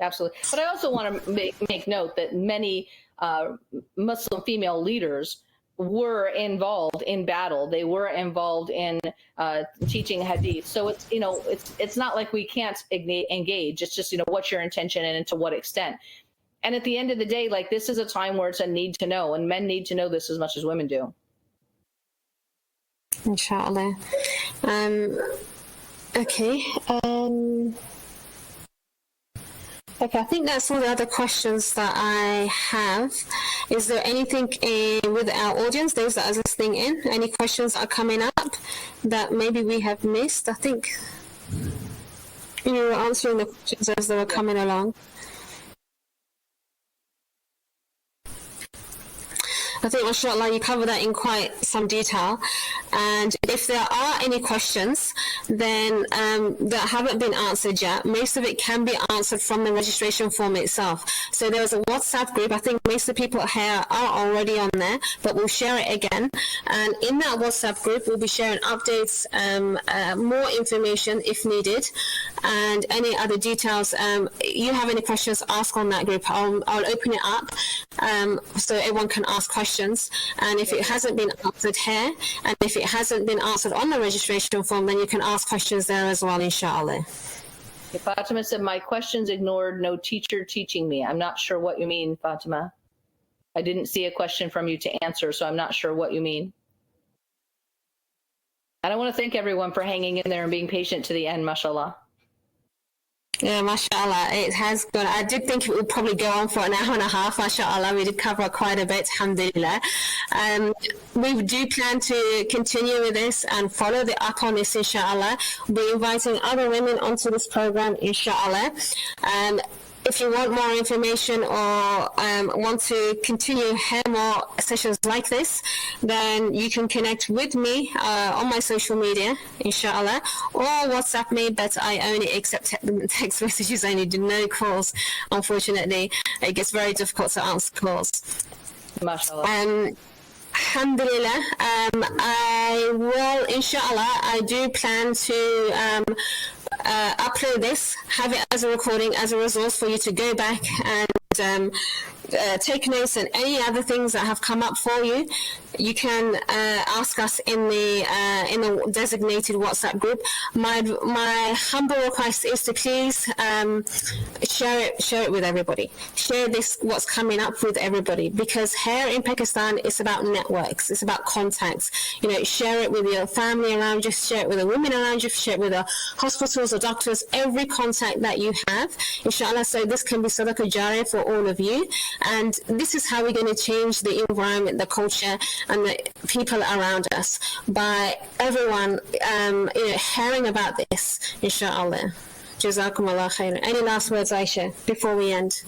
Absolutely. But I also want to make note that many Muslim female leaders were involved in battle. They were involved in teaching hadith. So it's not like we can't engage. It's just, what's your intention and to what extent. And at the end of the day, like, this is a time where it's a need to know, and men need to know this as much as women do. Inshallah. Okay. Okay, I think that's all the other questions that I have. Is there anything with our audience, those that are listening in, any questions that are coming up that maybe we have missed? I think you were answering the questions as they were coming along. I think, mashallah, you cover that in quite some detail. And if there are any questions, then that haven't been answered yet, most of it can be answered from the registration form itself. So there's a WhatsApp group. I think most of the people here are already on there, but we'll share it again. And in that WhatsApp group, we'll be sharing updates, more information if needed, and any other details. You have any questions, ask on that group. I'll open it up so everyone can ask questions. And if it hasn't been answered here, and if it hasn't been answered on the registration form, then you can ask questions there as well, inshallah. Fatima said, my questions ignored, no teacher teaching me. I'm not sure what you mean, Fatima. I didn't see a question from you to answer, so I'm not sure what you mean. And I want to thank everyone for hanging in there and being patient to the end, mashallah. Yeah, mashallah, it has gone. I did think it would probably go on for an hour and a half, mashallah. We did cover quite a bit, alhamdulillah. We do plan to continue with this and follow up on this, inshallah. We'll be inviting other women onto this program, inshallah. If you want more information or want to continue hear more sessions like this, then you can connect with me on my social media, inshallah, or WhatsApp me, but I only accept text messages, I only do no calls, unfortunately. It gets very difficult to answer calls. MashaAllah. Alhamdulillah, I will, inshallah, I do plan to upload this, have it as a recording, as a resource for you to go back and take notes and any other things that have come up for you. You can ask us in the designated WhatsApp group. My humble request is to please share it with everybody. Share this, what's coming up, with everybody, because here in Pakistan it's about networks, it's about contacts. Share it with your family around you, share it with the women around you, share it with the hospitals or doctors, every contact that you have, inshallah. So this can be sadaqah jariyah for all of you, and this is how we're going to change the environment, the culture, and the people around us, by everyone hearing about this, inshallah. Jazakumullah khairan. Any last words, Aisha, before we end?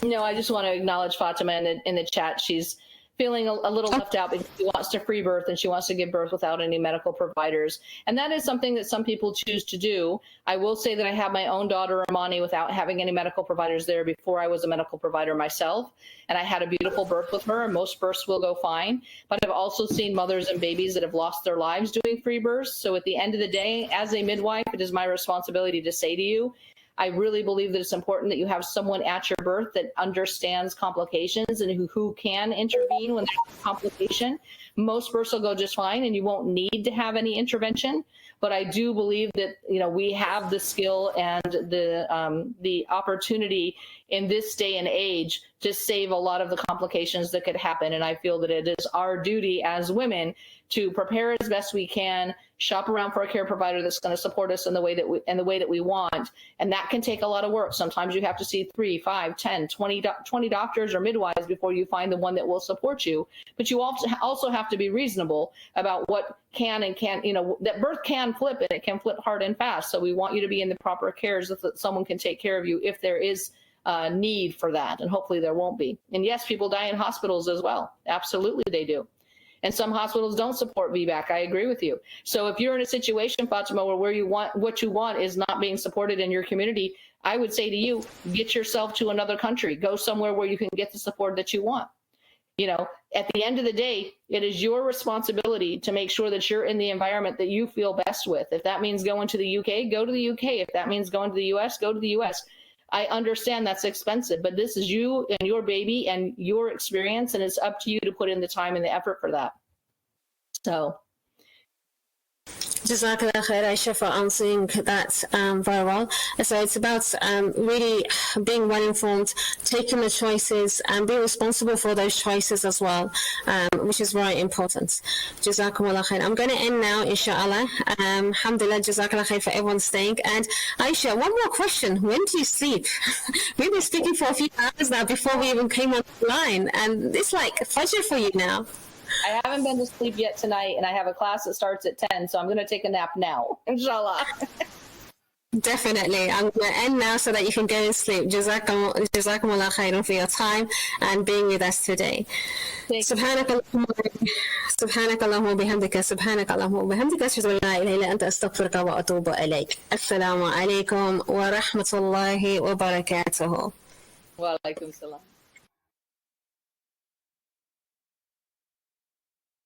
No, I just want to acknowledge Fatima in the chat. She's feeling a little left out because she wants to free birth and she wants to give birth without any medical providers. And that is something that some people choose to do. I will say that I have my own daughter, Amani, without having any medical providers there before I was a medical provider myself. And I had a beautiful birth with her, and most births will go fine. But I've also seen mothers and babies that have lost their lives doing free births. So at the end of the day, as a midwife, it is my responsibility to say to you, I really believe that it's important that you have someone at your birth that understands complications and who can intervene when there's a complication. Most births will go just fine and you won't need to have any intervention. But I do believe that, you know, we have the skill and the opportunity in this day and age to save a lot of the complications that could happen. And I feel that it is our duty as women to prepare as best we can, shop around for a care provider that's going to support us in the way that we want. And that can take a lot of work. Sometimes you have to see 3, 5, 10, 20 doctors or midwives before you find the one that will support you. But you also have to be reasonable about what can and can't, you know, that birth can flip and it can flip hard and fast. So we want you to be in the proper care so that someone can take care of you if there is need for that. And hopefully there won't be. And yes, people die in hospitals as well. Absolutely they do. And some hospitals don't support VBAC. I agree with you. So if you're in a situation, Fatima, where what you want is not being supported in your community, I would say to you, get yourself to another country. Go somewhere where you can get the support that you want. You know, at the end of the day, it is your responsibility to make sure that you're in the environment that you feel best with. If that means going to the UK, go to the UK. If that means going to the US, go to the US. I understand that's expensive, but this is you and your baby and your experience, and it's up to you to put in the time and the effort for that. So. Jazakallah khair, Aisha, for answering that very well. So it's about really being well informed, taking the choices, and being responsible for those choices as well, which is very important. Jazakumullah khair. I'm going to end now, inshallah. Alhamdulillah, Jazakallah khair for everyone staying. And Aisha, one more question. When do you sleep? We've been speaking for a few hours now before we even came on the line, and it's like Fajr for you now. I haven't been to sleep yet tonight, and I have a class that starts at 10, so I'm going to take a nap now, inshallah. Definitely. I'm going to end now so that you can go and sleep. Jazakumullah khairan for your time and being with us today. سبحانك اللهم وبحمدك سبحانك اللهم وبحمدك أشهد أن لا إله إلا أنت أستغفرك وأتوب إليك. السلام عليكم ورحمة الله وبركاته. Wa alaikum salam.